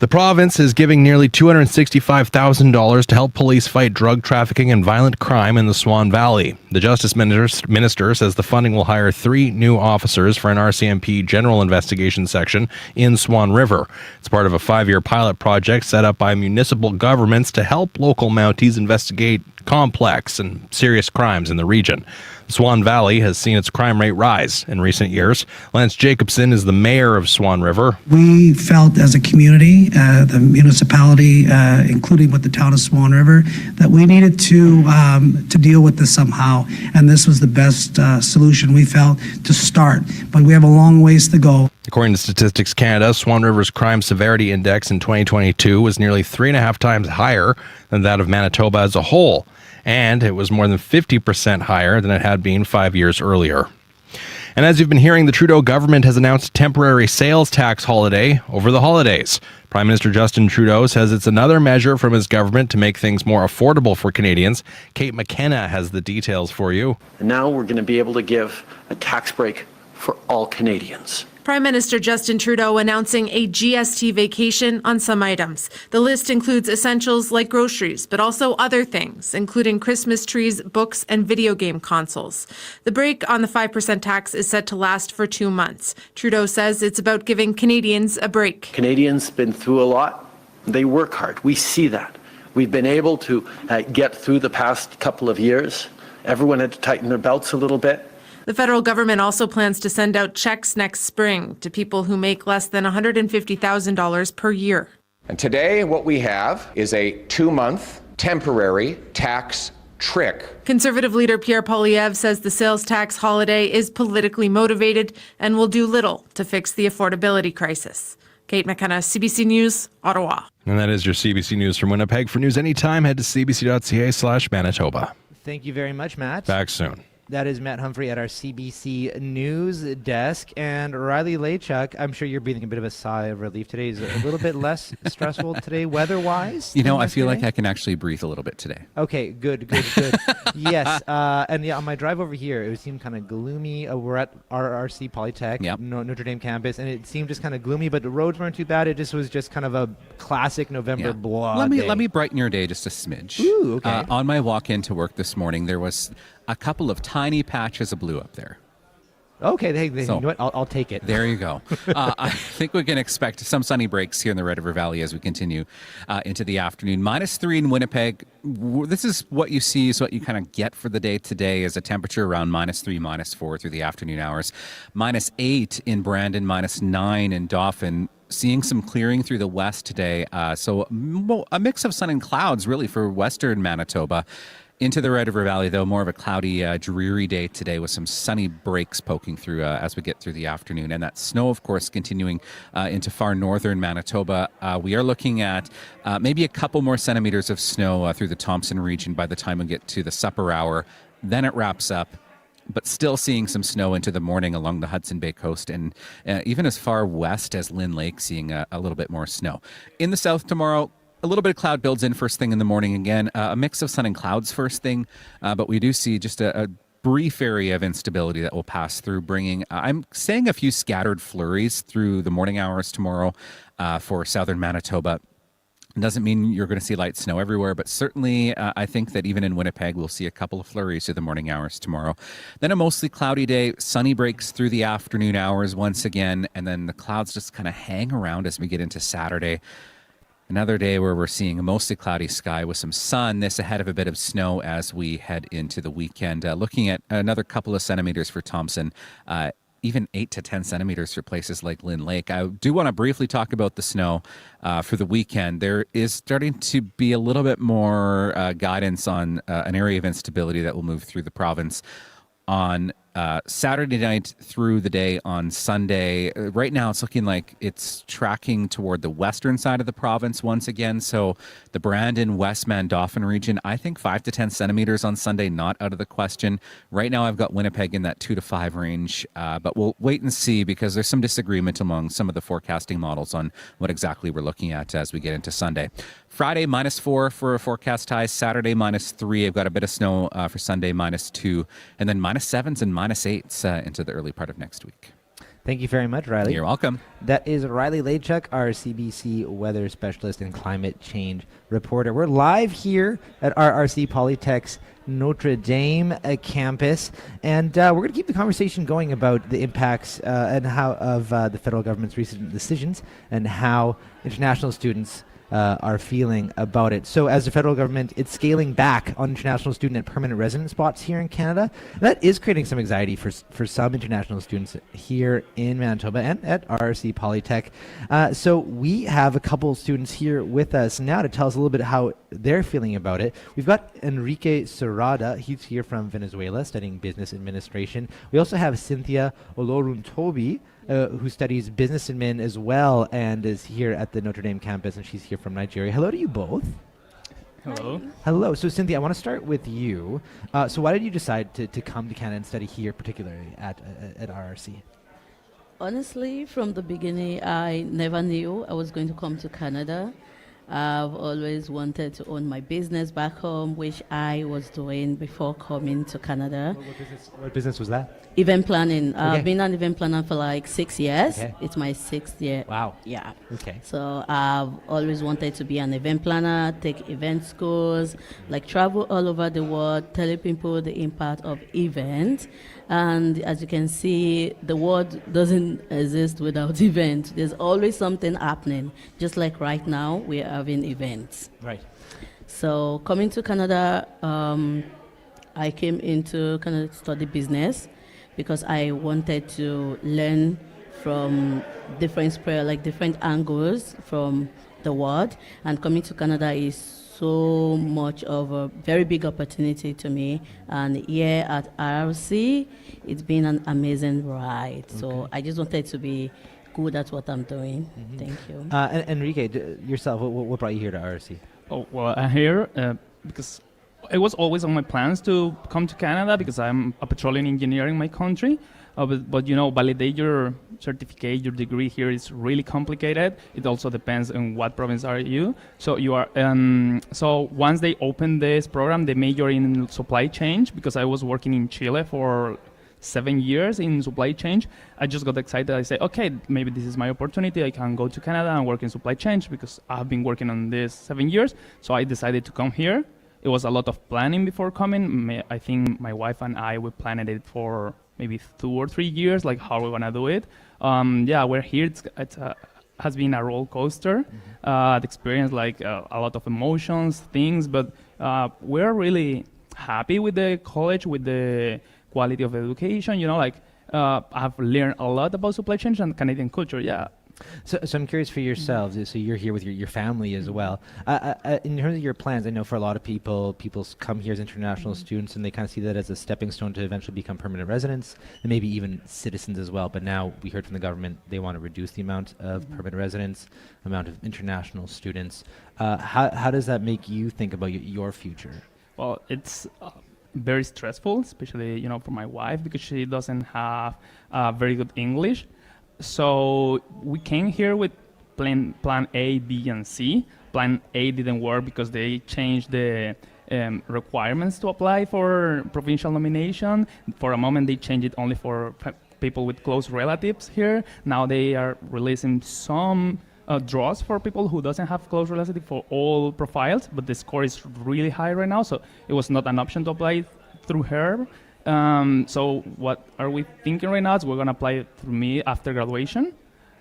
The province is giving nearly $265,000 to help police fight drug trafficking and violent crime in the Swan Valley. The Justice Minister says the funding will hire 3 new officers for an RCMP General Investigation Section in Swan River. It's part of a 5-year pilot project set up by municipal governments to help local Mounties investigate complex and serious crimes in the region. The Swan Valley has seen its crime rate rise in recent years. Lance Jacobson is the mayor of Swan River. We felt as a community, the municipality, including with the town of Swan River, that we needed to deal with this somehow. And this was the best solution we felt to start. But we have a long ways to go. According to Statistics Canada, Swan River's crime severity index in 2022 was nearly 3.5 times higher than that of Manitoba as a whole. And it was more than 50% higher than it had been 5 years earlier. And as you've been hearing, the Trudeau government has announced a temporary sales tax holiday over the holidays. Prime Minister Justin Trudeau says it's another measure from his government to make things more affordable for Canadians. Kate McKenna has the details for you. And now we're going to be able to give a tax break for all Canadians. Prime Minister Justin Trudeau announcing a GST vacation on some items. The list includes essentials like groceries, but also other things, including Christmas trees, books, and video game consoles. The break on the 5% tax is set to last for 2 months. Trudeau says it's about giving Canadians a break. Canadians been through a lot. They work hard. We see that. We've been able to get through the past couple of years. Everyone had to tighten their belts a little bit. The federal government also plans to send out checks next spring to people who make less than $150,000 per year. And today what we have is a 2-month temporary tax trick. Conservative leader Pierre Poilievre says the sales tax holiday is politically motivated and will do little to fix the affordability crisis. Kate McKenna, CBC News, Ottawa. And that is your CBC News from Winnipeg. For news anytime, head to cbc.ca/Manitoba. Thank you very much, Matt. Back soon. That is Matt Humphrey at our CBC News desk. And Riley Lachuk, I'm sure you're breathing a bit of a sigh of relief today. Is it a little bit less stressful today weather-wise? You know, I feel like I can actually breathe a little bit today. Okay, good. Yes. And yeah, on my drive over here, it seemed kind of gloomy. We're at RRC Polytech, Notre Dame campus, and it seemed just kind of gloomy, but the roads weren't too bad. It just was just kind of a classic November blah day. Let me brighten your day just a smidge. Ooh, okay. On my walk into work this morning, there was a couple of tiny patches of blue up there. Okay, you know what? I'll take it. There you go. I think we can expect some sunny breaks here in the Red River Valley as we continue into the afternoon. -3 in Winnipeg. This is what you see, is what you kind of get for the day today, is a temperature around -3, -4 through the afternoon hours. -8 in Brandon, -9 in Dauphin. Seeing some clearing through the west today. So a mix of sun and clouds really for western Manitoba. Into the Red River Valley, though, more of a cloudy, dreary day today with some sunny breaks poking through as we get through the afternoon. And that snow, of course, continuing into far northern Manitoba. We are looking at maybe a couple more centimeters of snow through the Thompson region by the time we get to the supper hour. Then it wraps up, but still seeing some snow into the morning along the Hudson Bay coast and even as far west as Lynn Lake, seeing a little bit more snow. In the south tomorrow, a little bit of cloud builds in first thing in the morning again, a mix of sun and clouds first thing, but we do see just a brief area of instability that will pass through, bringing, I'm saying, a few scattered flurries through the morning hours tomorrow for southern Manitoba. Doesn't mean you're going to see light snow everywhere, but certainly I think that even in Winnipeg, we'll see a couple of flurries through the morning hours tomorrow. Then a mostly cloudy day, sunny breaks through the afternoon hours once again, and then the clouds just kind of hang around as we get into Saturday. Another day where we're seeing a mostly cloudy sky with some sun, this ahead of a bit of snow as we head into the weekend. Looking at another couple of centimeters for Thompson, even 8 to 10 centimeters for places like Lynn Lake. I do want to briefly talk about the snow for the weekend. There is starting to be a little bit more guidance on an area of instability that will move through the province on Saturday night through the day on Sunday. Right now, it's looking like it's tracking toward the western side of the province once again. So the Brandon, West Mandauphin region, I think 5 to 10 centimeters on Sunday, not out of the question. Right now, I've got Winnipeg in that 2 to 5 range, but we'll wait and see because there's some disagreement among some of the forecasting models on what exactly we're looking at as we get into Sunday. Friday, -4 for a forecast high. Saturday, -3. I've got a bit of snow for Sunday, -2. And then -7s and -8s into the early part of next week. Thank you very much, Riley. You're welcome. That is Riley Lachuk, our CBC weather specialist and climate change reporter. We're live here at RRC Polytech's Notre Dame campus, and we're going to keep the conversation going about the impacts and how of the federal government's recent decisions and how international students are feeling about it. So as the federal government, it's scaling back on international student and permanent resident spots here in Canada. That is creating some anxiety for some international students here in Manitoba and at RRC Polytech. So we have a couple of students here with us now to tell us a little bit how they're feeling about it. We've got Enrique Serrada. He's here from Venezuela studying business administration. We also have Cynthia Oloruntobi, who studies business admin as well and is here at the Notre Dame campus, and she's here from Nigeria. Hello to you both. Hello. Hello. So Cynthia, I want to start with you. So why did you decide to come to Canada and study here, particularly at RRC? Honestly, from the beginning, I never knew I was going to come to Canada. I've always wanted to own my business back home, which I was doing before coming to Canada. What business was that? Event planning. Okay. I've been an event planner for like 6 years. Okay. It's my 6th year. Wow. Yeah. Okay. So I've always wanted to be an event planner, take event schools, like travel all over the world, telling people the impact of events. And as you can see, the world doesn't exist without events. There's always something happening. Just like right now, we're having events. Right. So coming to Canada, I came into Canada to study business because I wanted to learn from different angles from the world. And coming to Canada is so much of a very big opportunity to me, and here at RRC it's been an amazing ride. Okay. So I just wanted to be good at what I'm doing. Mm-hmm. Thank you. And Enrique, yourself, what brought you here to RRC? Oh, well, I'm here because it was always on my plans to come to Canada because I'm a petroleum engineer in my country. But you know, validate your certificate, your degree here is really complicated. It also depends on what province are you. So you are. So once they opened this program, they major in supply chain because I was working in Chile for 7 years in supply chain. I just got excited. I said, okay, maybe this is my opportunity. I can go to Canada and work in supply chain because I've been working on this 7 years. So I decided to come here. It was a lot of planning before coming. I think my wife and I, we planned it for maybe 2 or 3 years, like how we're gonna do it. Yeah, we're here. It has been a roller coaster. The experience, like a lot of emotions, things, but we're really happy with the college, with the quality of education. You know, like I've learned a lot about supply chain and Canadian culture. Yeah, So I'm curious for yourselves. So you're here with your family as well. In terms of your plans, I know for a lot of people come here as international students, and they kind of see that as a stepping stone to eventually become permanent residents, and maybe even citizens as well. But now we heard from the government they want to reduce the amount of permanent residents, amount of international students. How does that make you think about your future? Well, it's very stressful, especially for my wife, because she doesn't have very good English. So we came here with plan A, B, and C. Plan A didn't work because they changed the requirements to apply for provincial nomination. For a moment, they changed it only for people with close relatives here. Now they are releasing some draws for people who doesn't have close relatives for all profiles, but the score is really high right now, so it was not an option to apply through her. So what are we thinking right now is we're going to apply through me after graduation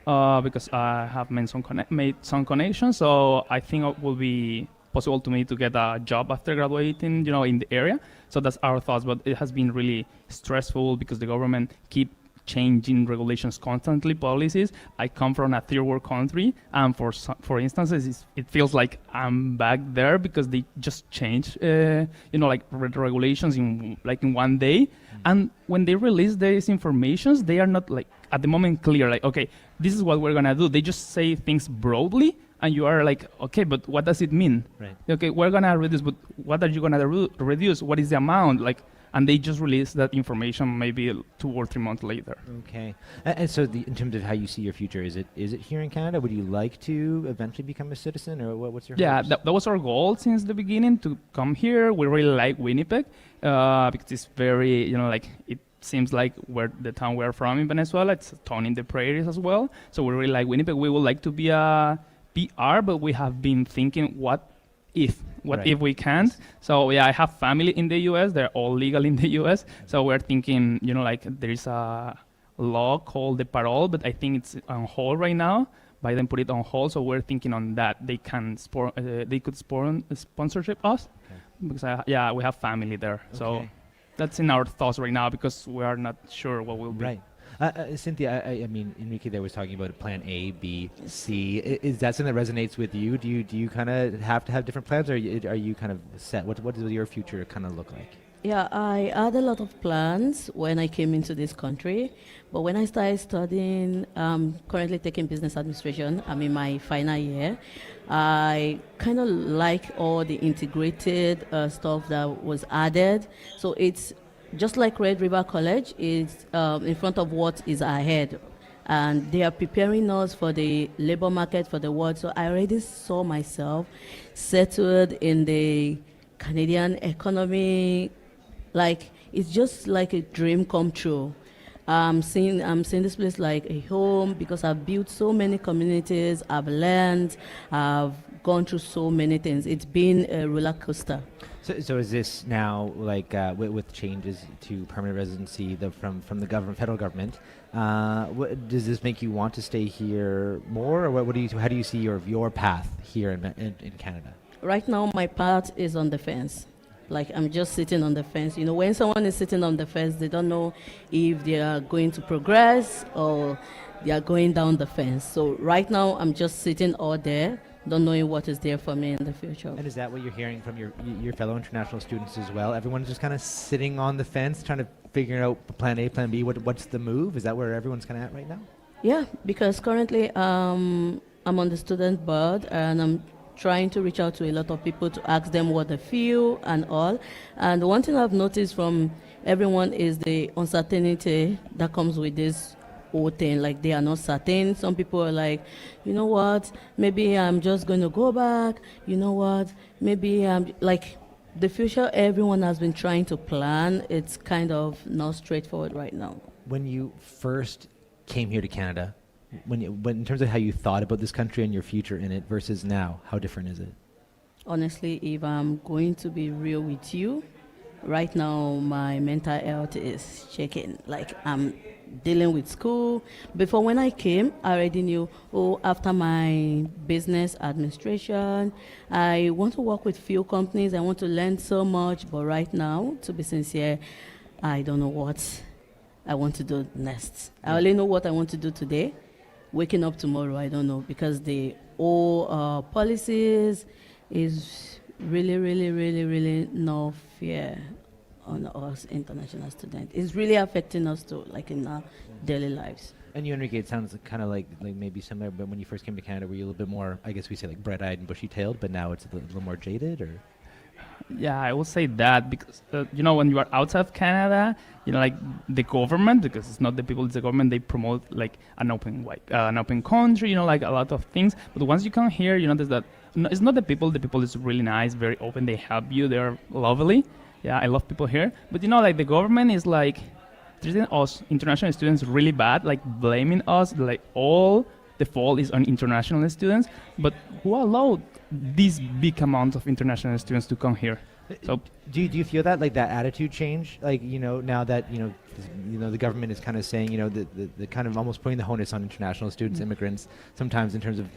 because I have made some connections. So I think it will be possible to me to get a job after graduating, in the area. So that's our thoughts. But it has been really stressful because the government keep changing regulations constantly, policies. I come from a third world country, and for instances, it feels like I'm back there because they just changed, regulations in one day. And when they release these informations, they are not at the moment clear. Okay, this is what we're gonna do. They just say things broadly, and you are okay, but what does it mean? Right. Okay, we're gonna reduce, but what are you gonna reduce? What is the amount? And they just release that information maybe 2 or 3 months later. Okay. And so in terms of how you see your future, is it here in Canada? Would you like to eventually become a citizen, or what's your hopes? That was our goal since the beginning, to come here. We really like Winnipeg because it's very, it seems like the town we're from in Venezuela. It's a town in the prairies as well. So we really like Winnipeg. We would like to be a PR, but we have been thinking what if we can't. So I have family in the US. They're all legal in the US. So we're thinking, there is a law called the parole, but I think it's on hold right now. Biden put it on hold, so we're thinking on that. They can they could sponsorship us because we have family there. Okay. So that's in our thoughts right now because we are not sure what will be. Right. Cynthia, I mean, Enrique there was talking about plan A, B, C. Is that something that resonates with you? Do you kind of have to have different plans, or are you kind of set? What does your future kind of look like? Yeah, I had a lot of plans when I came into this country, but when I started studying, currently taking business administration, I'm in my final year. I kind of like all the integrated stuff that was added. So it's just like Red River College is in front of what is ahead, and they are preparing us for the labor market for the world. So I already saw myself settled in the Canadian economy. It's just like a dream come true. I'm seeing this place like a home because I've built so many communities, I've learned, I've gone through so many things. It's been a roller coaster. So is this now with changes to permanent residency from the federal government? Does this make you want to stay here more, or how do you see your path here in Canada? Right now, my path is on the fence. I'm just sitting on the fence. When someone is sitting on the fence, they don't know if they are going to progress or they are going down the fence. So right now, I'm just sitting out there, don't knowing what is there for me in the future. And is that what you're hearing from your fellow international students as well? Everyone's just kind of sitting on the fence, trying to figure out plan A, plan B. What's the move? Is that where everyone's kind of at right now? Yeah, because currently I'm on the student board, and I'm trying to reach out to a lot of people to ask them what they feel and all. And one thing I've noticed from everyone is the uncertainty that comes with this whole thing. They are not certain. Some people are like, you know what, maybe I'm just going to go back. You know what, maybe I'm the future everyone has been trying to plan. It's kind of not straightforward right now. When you first came here to Canada, when in terms of how you thought about this country and your future in it versus now, how different is it? Honestly, if I'm going to be real with you, right now my mental health is shaking. I'm dealing with school. Before, when I came, I already knew, after my business administration, I want to work with few companies. I want to learn so much. But right now, to be sincere, I don't know what I want to do next. I only know what I want to do today. waking up tomorrow, I don't know, because the all policies is really not fair on us international students. It's really affecting us too, like in our daily lives. And you, Enrique, it sounds kind of like maybe similar, but when you first came to Canada, were you a little bit more, I guess we say like bright-eyed and bushy-tailed, but now it's a little more jaded, or? Yeah, I will say that because, when you are outside of Canada, like the government, because it's not the people, it's the government, they promote like an open country, like a lot of things. But once you come here, you notice that it's not the people is really nice, very open, they help you, they're lovely. Yeah, I love people here. But like the government is like treating us, international students, really bad, like blaming us, like all the fault is on international students. But who allowed this big amount of international students to come here? So do you feel that, like, that attitude change, like, now that the government is kind of saying, the kind of almost putting the onus on international students, immigrants, sometimes in terms of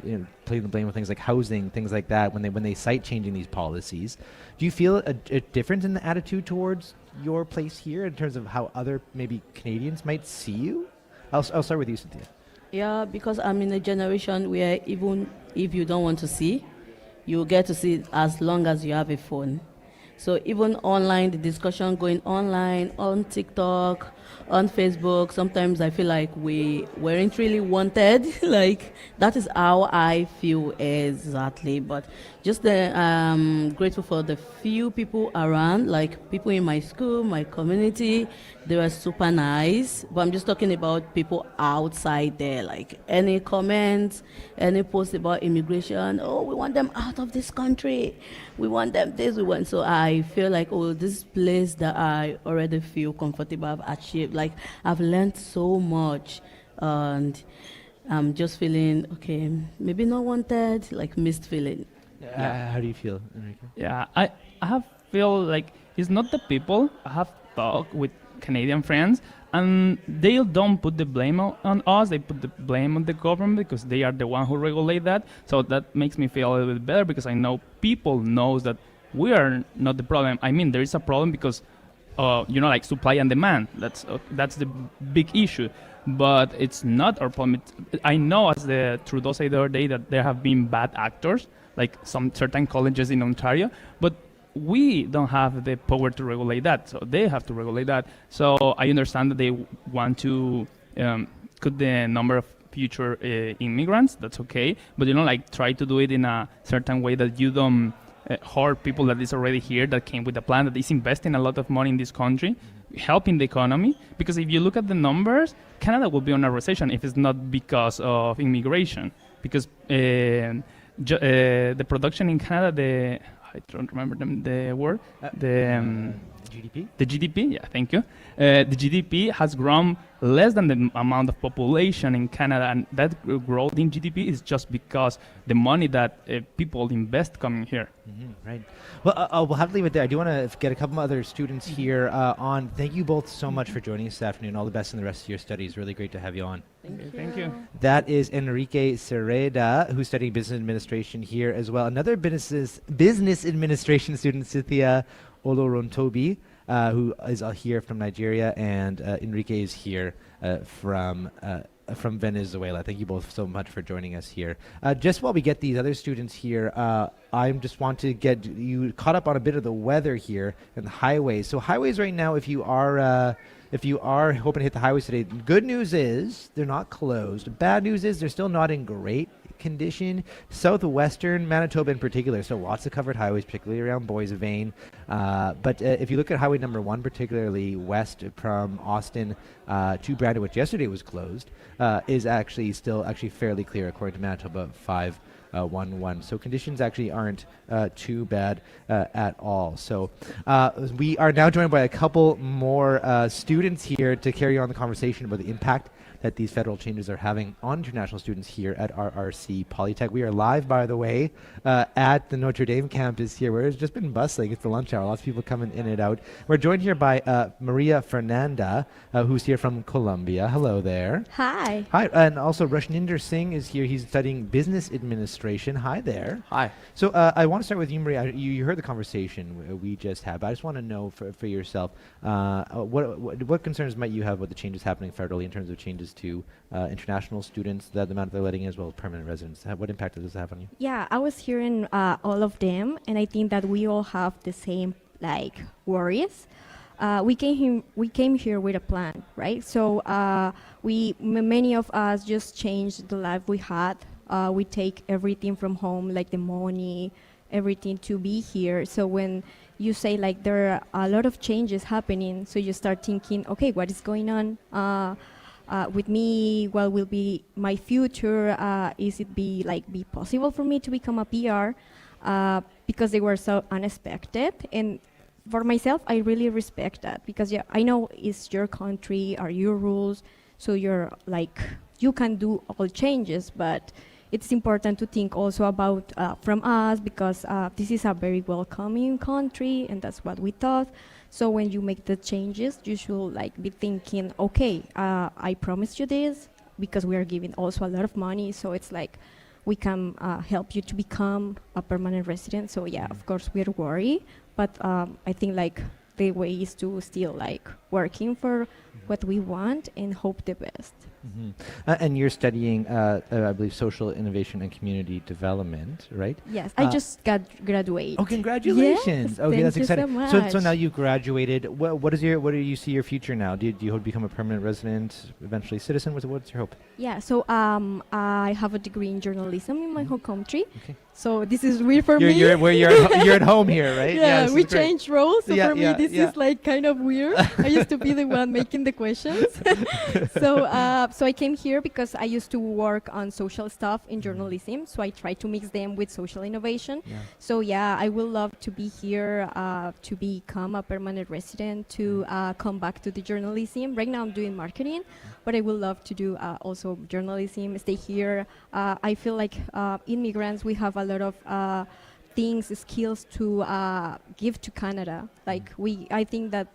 putting the blame on things like housing, things like that, when they cite changing these policies? Do you feel a difference in the attitude towards your place here in terms of how other maybe Canadians might see you? I'll start with you, Cynthia. Yeah, because I'm in a generation where even if you don't want to see, you get to see it as long as you have a phone. So even online, the discussion going online, on TikTok, on Facebook, sometimes I feel like we weren't really wanted. Like, that is how I feel exactly. But just grateful for the few people around, like people in my school, my community. They were super nice. But I'm just talking about people outside there, like any comments, any post about immigration. Oh, we want them out of this country. We want them this, we want. So I feel like, this place that I already feel comfortable, I've achieved. Like, I've learned so much, and I'm just feeling, okay, maybe not wanted, like missed feeling. How do you feel, Enrique? Yeah, I have feel like it's not the people. I have talked with Canadian friends, and they don't put the blame on us. They put the blame on the government because they are the one who regulate that. So that makes me feel a little bit better because I know people knows that we are not the problem. I mean, there is a problem because, like supply and demand. That's the big issue. But it's not our problem. I know, as the Trudeau said the other day, that there have been bad actors, like some certain colleges in Ontario, but we don't have the power to regulate that, so they have to regulate that. So I understand that they want to cut the number of future immigrants. That's okay, but like try to do it in a certain way that you don't hurt people that is already here, that came with a plan, that is investing a lot of money in this country, helping the economy. Because if you look at the numbers, Canada will be on a recession if it's not because of immigration. Because the production in Canada, I don't remember the word. The GDP? The GDP, yeah, thank you. The GDP has grown less than the amount of population in Canada, and that growth in GDP is just because the money that people invest coming here. Right. Well, we'll have to leave it there. I do want to get a couple other students here on. Thank you both so much for joining us this afternoon. All the best in the rest of your studies. Really great to have you on. Thank you. That is Enrique Cereda, who's studying business administration here as well. Another business administration student, Cynthia Olorontobi, who is here from Nigeria, and Enrique is here from Venezuela. Thank you both so much for joining us here. Just while we get these other students here, I just want to get you caught up on a bit of the weather here and the highways. So highways right now, if you are hoping to hit the highways today, good news is they're not closed. Bad news is they're still not in great condition. Southwestern Manitoba in particular, so lots of covered highways, particularly around Boys Vein. But if you look at highway number 1, particularly west from Austin to Brandon, which yesterday was closed, is actually still fairly clear according to Manitoba 511. So conditions actually aren't too bad at all. So we are now joined by a couple more students here to carry on the conversation about the impact that these federal changes are having on international students here at RRC Polytech. We are live, by the way, at the Notre Dame campus here, where it's just been bustling. It's the lunch hour. Lots of people coming in and out. We're joined here by Maria Fernanda, who's here from Colombia. Hello there. Hi. Hi. And also Rashninder Singh is here. He's studying business administration. Hi there. Hi. So I want to start with you, Maria. You heard the conversation we just had, but I just want to know for yourself, what concerns might you have with the changes happening federally in terms of changes applies to international students that the amount they're letting in, as well as permanent residents. What impact does this have on you? Yeah, I was hearing all of them, and I think that we all have the same worries. We came here with a plan, right? So many of us just changed the life we had. We take everything from home, like the money, everything, to be here. So when you say there are a lot of changes happening, so you start thinking, okay, what is going on with me? What will be my future? Is it be possible for me to become a PR? Because they were so unexpected. And for myself, I really respect that, because I know it's your country, are your rules, so you're you can do all changes, but it's important to think also about from us, because this is a very welcoming country, and that's what we thought. So when you make the changes, you should be thinking, okay, I promised you this, because we are giving also a lot of money, so it's we can help you to become a permanent resident. So yeah, of course we're worried, but I think the way is to still working for what we want and hope the best. Mm-hmm. And you're studying, I believe, social innovation and community development, right? Yes, I just got graduated. Oh, congratulations! Yes, okay, that's thank you exciting. so much. So now you've graduated. What do you see your future now? Do you hope to become a permanent resident, eventually citizen? What's your hope? Yeah, so I have a degree in journalism in my home country. Okay. So this is weird for me. You're at home here, right? Yeah, we changed roles. So yeah, for me, this is kind of weird. I used to be the one making the questions. So I came here because I used to work on social stuff in journalism. So I try to mix them with social innovation. Yeah. So yeah, I would love to be here, to become a permanent resident, to come back to the journalism. Right now I'm doing marketing, but I would love to do also journalism, stay here. I feel immigrants, we have a lot of things, skills to give to Canada. I think that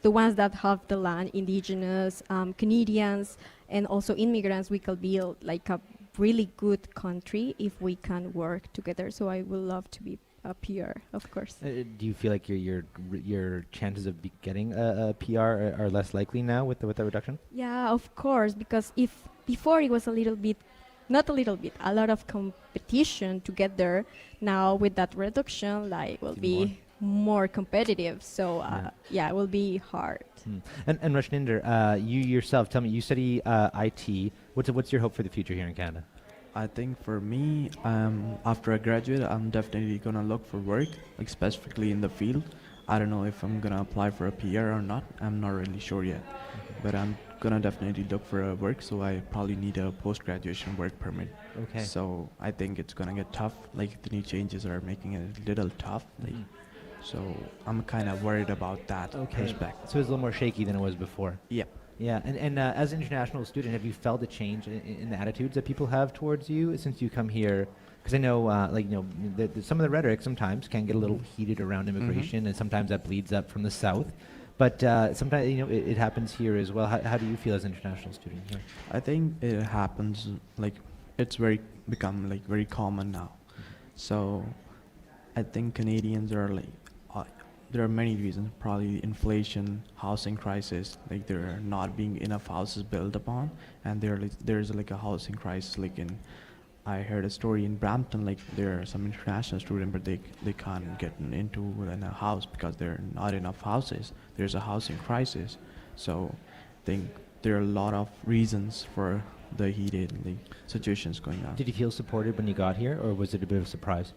the ones that have the land, indigenous, Canadians, and also immigrants, we can build a really good country if we can work together. So I would love to be a PR, of course. Do you feel like your chances of getting a PR are less likely now with the reduction? Yeah, of course, because if before it was a lot of competition to get there. Now with that reduction, will be more competitive. So it will be hard. And Rashninder, you yourself, tell me, you study IT. What's your hope for the future here in Canada? I think for me, after I graduate, I'm definitely gonna look for work, specifically in the field. I don't know if I'm gonna apply for a PR or not. I'm not really sure yet, but I'm gonna definitely look for a work. So I probably need a post-graduation work permit. Okay. So I think it's gonna get tough. The new changes are making it a little tough. So I'm kind of worried about that aspect. So it's a little more shaky than it was before. Yep. Yeah, and as an international student, have you felt a change in the attitudes that people have towards you since you come here? Because I know, some of the rhetoric sometimes can get a little heated around immigration, and sometimes that bleeds up from the south. But sometimes, it happens here as well. How do you feel as an international student here? I think it happens, it's become very common now. So I think Canadians are there are many reasons, probably inflation, housing crisis, there are not being enough houses built upon, and there's a housing crisis. I heard a story in Brampton, there are some international students, but they can't get into a house because there are not enough houses. There's a housing crisis. So I think there are a lot of reasons for the heated situations going on. Did you feel supported when you got here, or was it a bit of a surprise?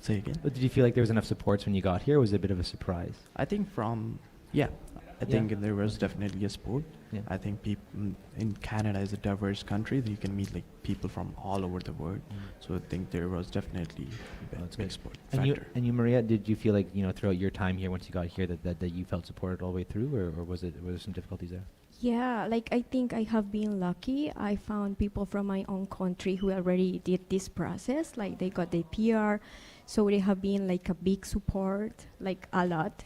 Say again? But did you feel like there was enough supports when you got here, or was it a bit of a surprise? I think I think there was definitely a support. Yeah. I think people in Canada is a diverse country. You can meet people from all over the world. So I think there was definitely a big support factor. And you, Maria, did you feel throughout your time here, once you got here, that you felt supported all the way through, or were there some difficulties there? Yeah, I think I have been lucky. I found people from my own country who already did this process. They got their PR, so they have been a big support, a lot.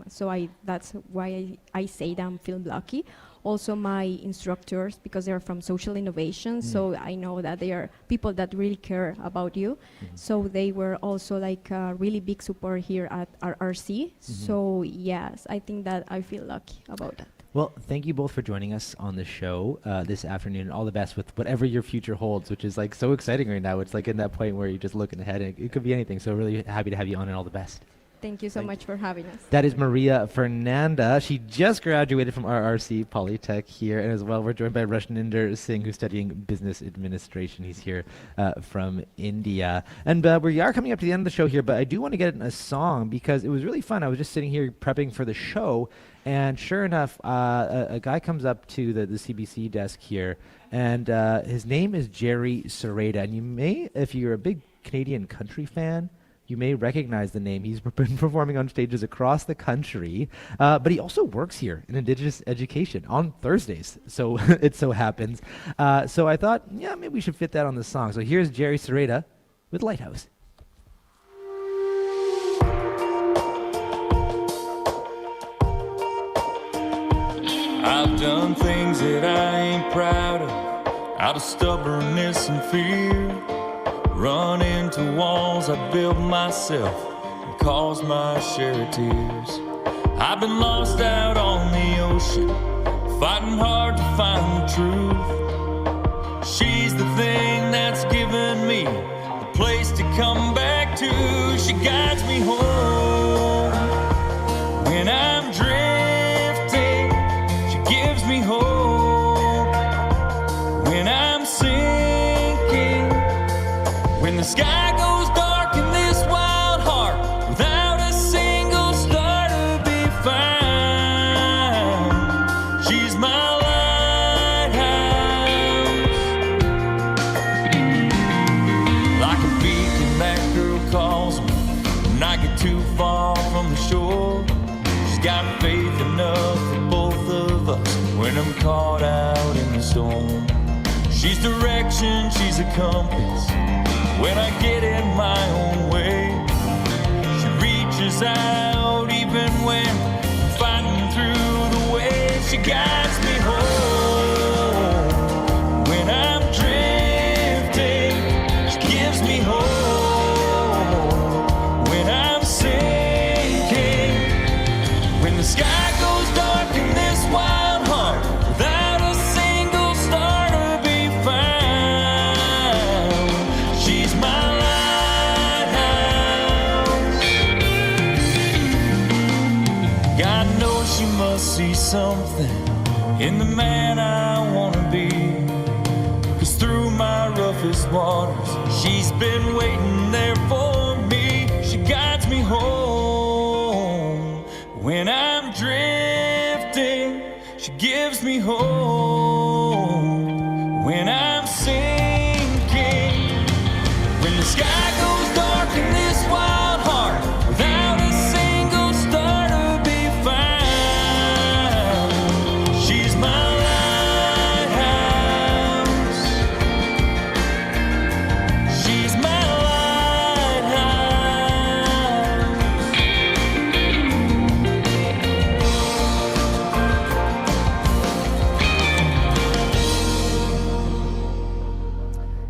So that's why I say that I'm feeling lucky. Also my instructors, because they're from social innovation, so I know that they are people that really care about you. So they were also a really big support here at our RC. So yes, I think that I feel lucky about that. Well, thank you both for joining us on the show this afternoon. All the best with whatever your future holds, which is like so exciting right now. It's like in that point where you're just looking ahead, and it could be anything. So really happy to have you on, and all the best. Thank you so much for having us. That is Maria Fernanda. She just graduated from RRC Polytech here, and as well we're joined by Rashninder Singh, who's studying business administration. He's here from India. And we are coming up to the end of the show here, but I do want to get in a song because it was really fun. I was just sitting here prepping for the show, and sure enough, a guy comes up to the CBC desk here, and his name is Jerry Sereda. And you may, if you're a big Canadian country fan, you may recognize the name. He's been performing on stages across the country, but he also works here in Indigenous education on Thursdays, so it so happens. So I thought, yeah, maybe we should fit that on the song. So here's Jerry Sereda with Lighthouse. I've done things that I ain't proud of, out of stubbornness and fear. Run into walls I built myself and caused my share of tears. I've been lost out on the ocean, fighting hard to find the truth. She's the thing that's given me the place to come back to. She guides me home when I'm drifting. She gives me hope when I'm sinking. When the sky goes dark in this wild heart, without a single star to be found, she's my lighthouse. Like a beacon, that girl calls me when I get too far from the shore. She's got faith enough for both of us when I'm caught out in the storm. She's direction, she's a compass when I get in my own way. She reaches out even when I'm fighting through the waves. She guides me home when I'm drifting. She gives me hope when I'm sinking. When the sky goes dark in this wild heart, without a single star to be found, she's my lighthouse. God knows she must see something in the man I wanna be, 'cause through my roughest waters, she's been waiting there for me. She guides me home when I'm drifting. She gives me hope when I'm sinking. When the sky goes dark in this wild heart, without a single star to be found, she's my lighthouse. She's my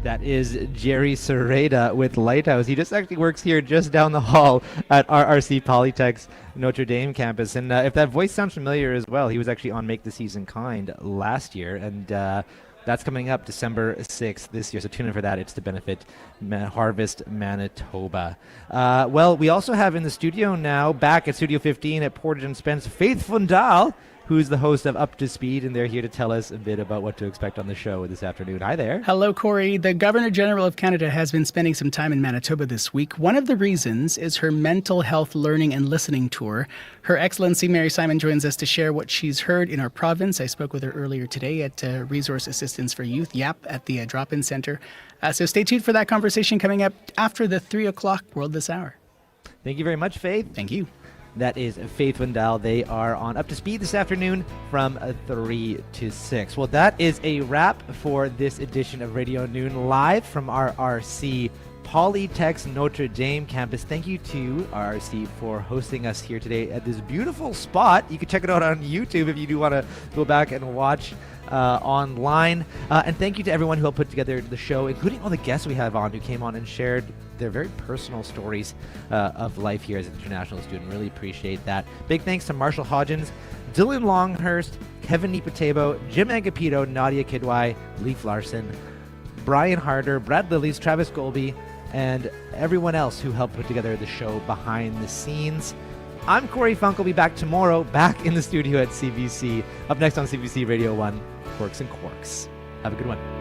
That is Jerry Sereda with Lighthouse. He just actually works here just down the hall at RRC Polytech's Notre Dame campus. And if that voice sounds familiar as well, he was actually on Make the Season Kind last year. And that's coming up December 6th this year. So tune in for that. It's to benefit Harvest Manitoba. Well, we also have in the studio now, back at Studio 15 at Portage and Spence, Faith Fundal, who's the host of Up to Speed, and they're here to tell us a bit about what to expect on the show this afternoon. Hi there. Hello, Corey. The Governor-General of Canada has been spending some time in Manitoba this week. One of the reasons is her mental health learning and listening tour. Her Excellency Mary Simon joins us to share what she's heard in our province. I spoke with her earlier today at Resource Assistance for Youth, YAP, at the Drop-In Centre. So stay tuned for that conversation coming up after the 3 o'clock World This Hour. Thank you very much, Faith. Thank you. That is Faith Wendell. They are on Up to Speed this afternoon from 3 to 6. Well, that is a wrap for this edition of Radio Noon, live from RRC Polytech's Notre Dame campus. Thank you to RRC for hosting us here today at this beautiful spot. You can check it out on YouTube if you do want to go back and watch online. And thank you to everyone who helped put together the show, including all the guests we have on who came on and shared their very personal stories of life here as an international student. Really appreciate that. Big thanks to Marshall Hodgins, Dylan Longhurst, Kevin Nipatebo, Jim Agapito, Nadia Kidwai, Leaf Larson, Brian Harder, Brad Lillies, Travis Golby, and everyone else who helped put together the show behind the scenes. I'm Corey Funk. I'll be back tomorrow, back in the studio at CBC. Up next on CBC Radio 1, Quirks and Quarks. Have a good one.